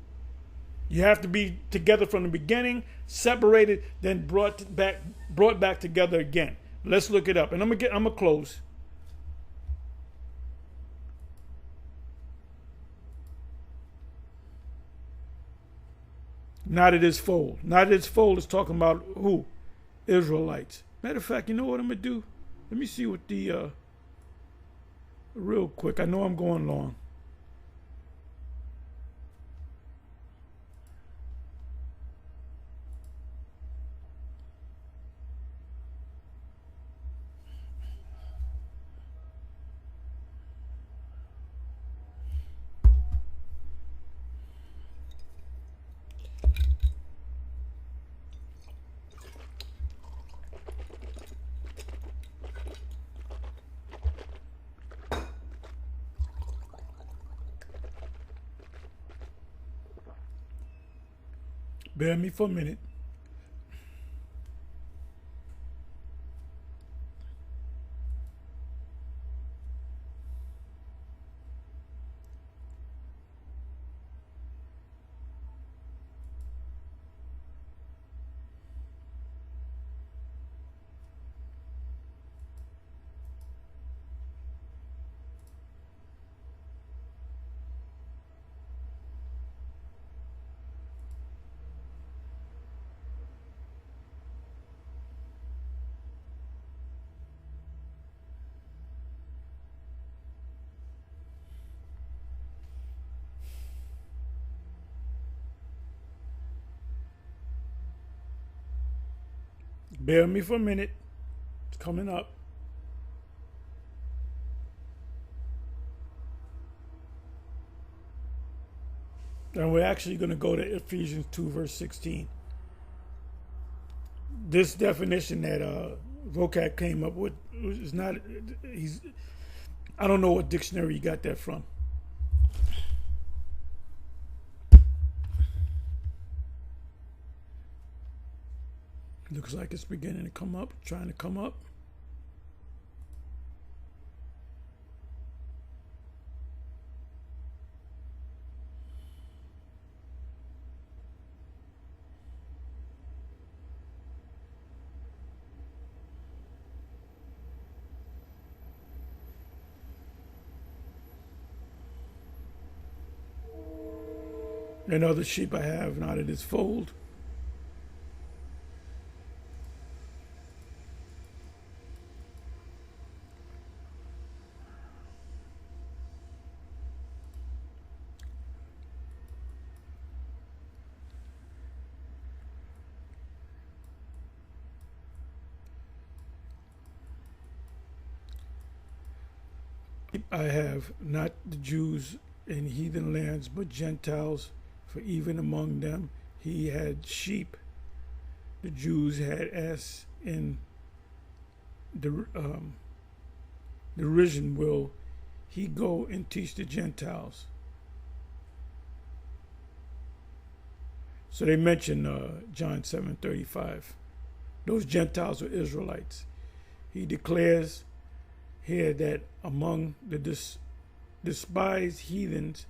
You have to be together from the beginning, separated, then brought back together again. Let's look it up, and I'm gonna close. Not at his fold. Not at his fold is talking about who? Israelites. Matter of fact, you know what I'm going to do? Let me see what the... real quick. I know I'm going long. Bear me for a minute. Bear me for a minute. It's coming up. And we're actually going to go to Ephesians 2 verse 16. This definition that Vocab came up with is not... I don't know what dictionary you got that from. Looks like it's beginning to come up, trying to come up. Another sheep I have not in its fold. I have not the Jews in heathen lands, but Gentiles, for even among them he had sheep. the Jews had asked in the original, will he go and teach the Gentiles? So they mention John 7:35. Those Gentiles were Israelites. He declares here that among the despised heathens,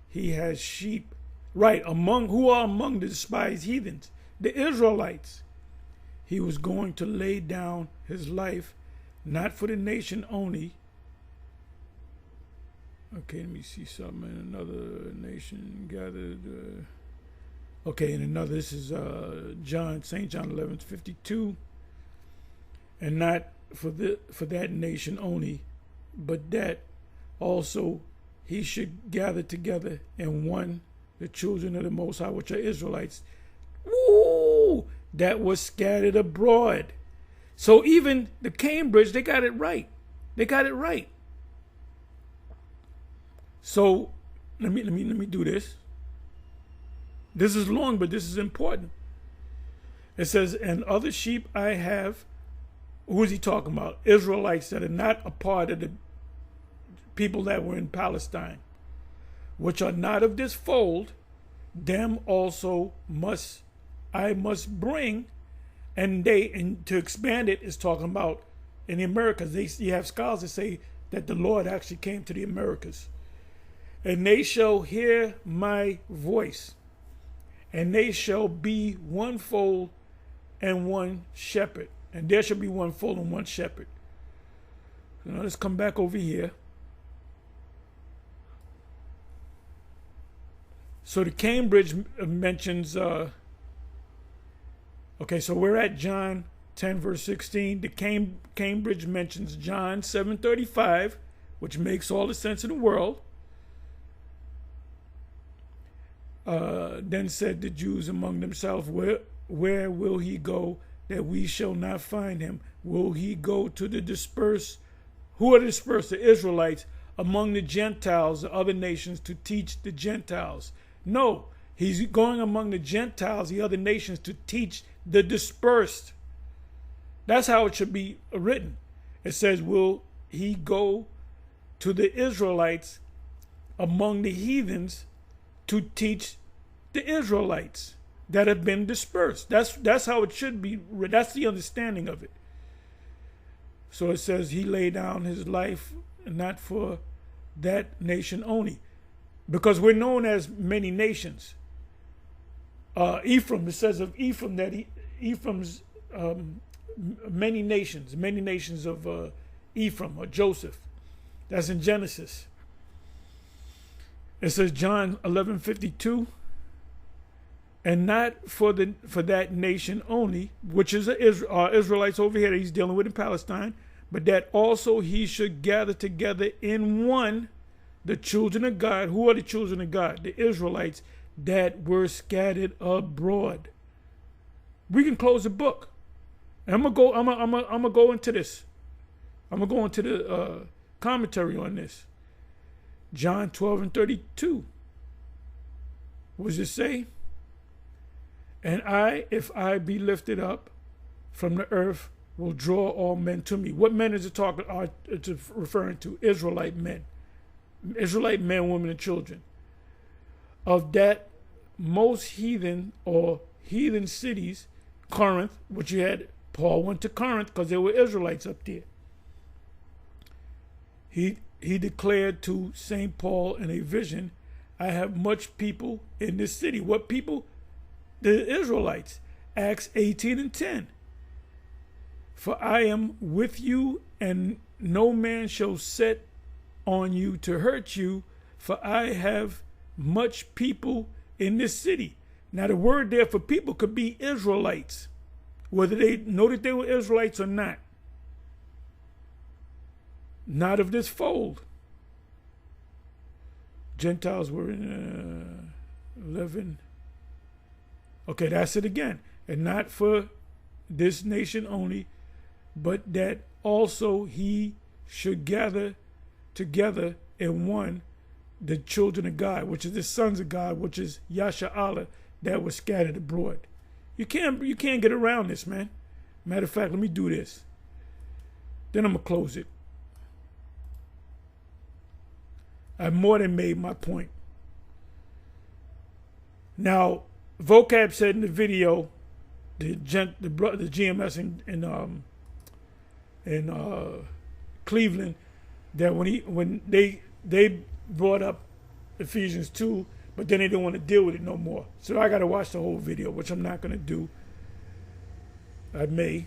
he has sheep. Right, who are among the despised heathens? The Israelites. He was going to lay down his life, not for the nation only. Okay, let me see something. In another nation gathered. In another, this is St. John 11:52. And not for that nation only, but that also he should gather together in one the children of the Most High, which are Israelites, that was scattered abroad. So even the Cambridge, they got it right. They got it right. So let me do this. This is long, but this is important. It says, and other sheep I have. Who is he talking about? Israelites that are not a part of the people that were in Palestine, which are not of this fold, them also I must bring. And to expand it is talking about in the Americas. You have scholars that say that the Lord actually came to the Americas. And they shall hear my voice, and they shall be one fold and one shepherd. And there shall be one fold and one shepherd. So now let's come back over here. So the Cambridge mentions, so we're at John 10 verse 16. The Cambridge mentions John 7:35, which makes all the sense in the world. Then said the Jews among themselves, where will he go that we shall not find him? Will he go to the dispersed? Who are the dispersed? The Israelites among the Gentiles, the other nations, to teach the Gentiles. No, he's going among the Gentiles, the other nations, to teach the dispersed. That's how it should be written. It says, will he go to the Israelites among the heathens to teach the Israelites that have been dispersed? That's how it should be. That's the understanding of it. So it says he laid down his life not for that nation only, because we're known as many nations. Ephraim, it says of Ephraim that Ephraim's many nations of Ephraim or Joseph. That's in Genesis. It says John 11:52. And not for that nation only, which is Israelites over here that he's dealing with in Palestine, but that also he should gather together in one the children of God. Who are the children of God? The Israelites that were scattered abroad. We can close the book. And I'm gonna go into this. I'm gonna go into the commentary on this. John 12:32. What does it say? And if I be lifted up from the earth, will draw all men to me. What men is it referring to? Israelite men. Israelite men, women, and children. Of that most heathen or heathen cities, Corinth, which you had, Paul went to Corinth because there were Israelites up there. He declared to St. Paul in a vision, I have much people in this city. What people? The Israelites. Acts 18:10. For I am with you, and no man shall set on you to hurt you, for I have much people in this city. Now the word there for people could be Israelites, whether they know that they were Israelites or not. Not of this fold. Gentiles were in 11. Okay, that's it again. And not for this nation only, but that also he should gather together in one the children of God, which is the sons of God, which is Yasha'Allah, that was scattered abroad. You can't get around this, man. Matter of fact, let me do this. Then I'm gonna close it. I've more than made my point. Now, Vocab said in the video, the GMS in Cleveland, that when they brought up Ephesians 2, but then they didn't want to deal with it no more. So I got to watch the whole video, which I'm not going to do. I may.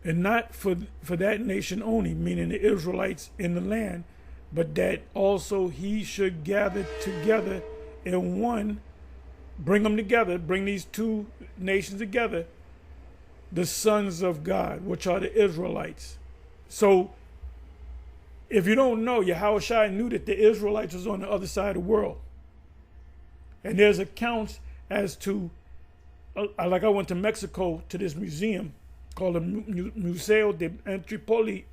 And not for that nation only, meaning the Israelites in the land, but that also he should gather together in one, bring them together, bring these two nations together, the sons of God, which are the Israelites. So, if you don't know, Yahushua knew that the Israelites was on the other side of the world. And there's accounts as to, like I went to Mexico to this museum called the Museo de Antropología.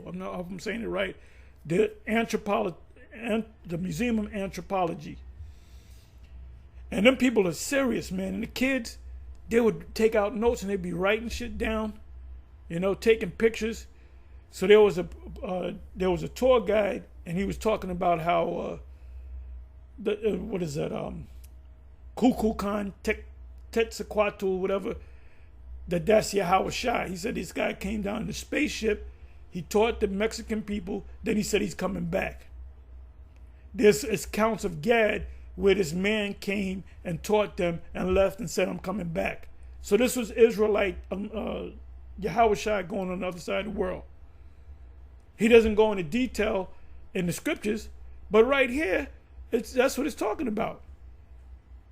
I'm not if I'm saying it right. The Museum of Anthropology. And them people are serious, man. And the kids, they would take out notes and they'd be writing shit down, taking pictures. So there was a tour guide, and he was talking about how Kukulkan, Tetzaquatl, whatever. That's Yahushua. He said this guy came down in a spaceship. He taught the Mexican people. Then he said he's coming back. There's accounts of Gad where this man came and taught them and left and said, I'm coming back. So this was Israelite Yahushua going on the other side of the world. He doesn't go into detail in the scriptures, but right here, that's what it's talking about.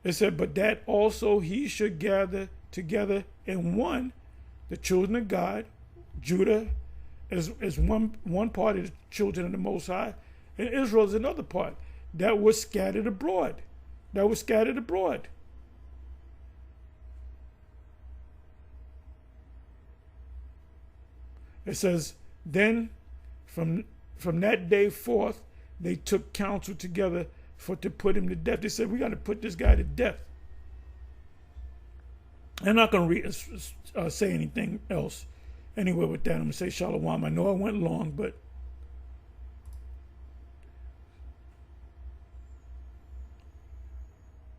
It said, but that also he should gather together in one, the children of God. Judah is one part of the children of the Most High, and Israel is another part that was scattered abroad. It says, then from that day forth, they took counsel together to put him to death. They said, we got to put this guy to death. I'm not going to say anything else anyway with that. I'm going to say shalom. I know I went long, but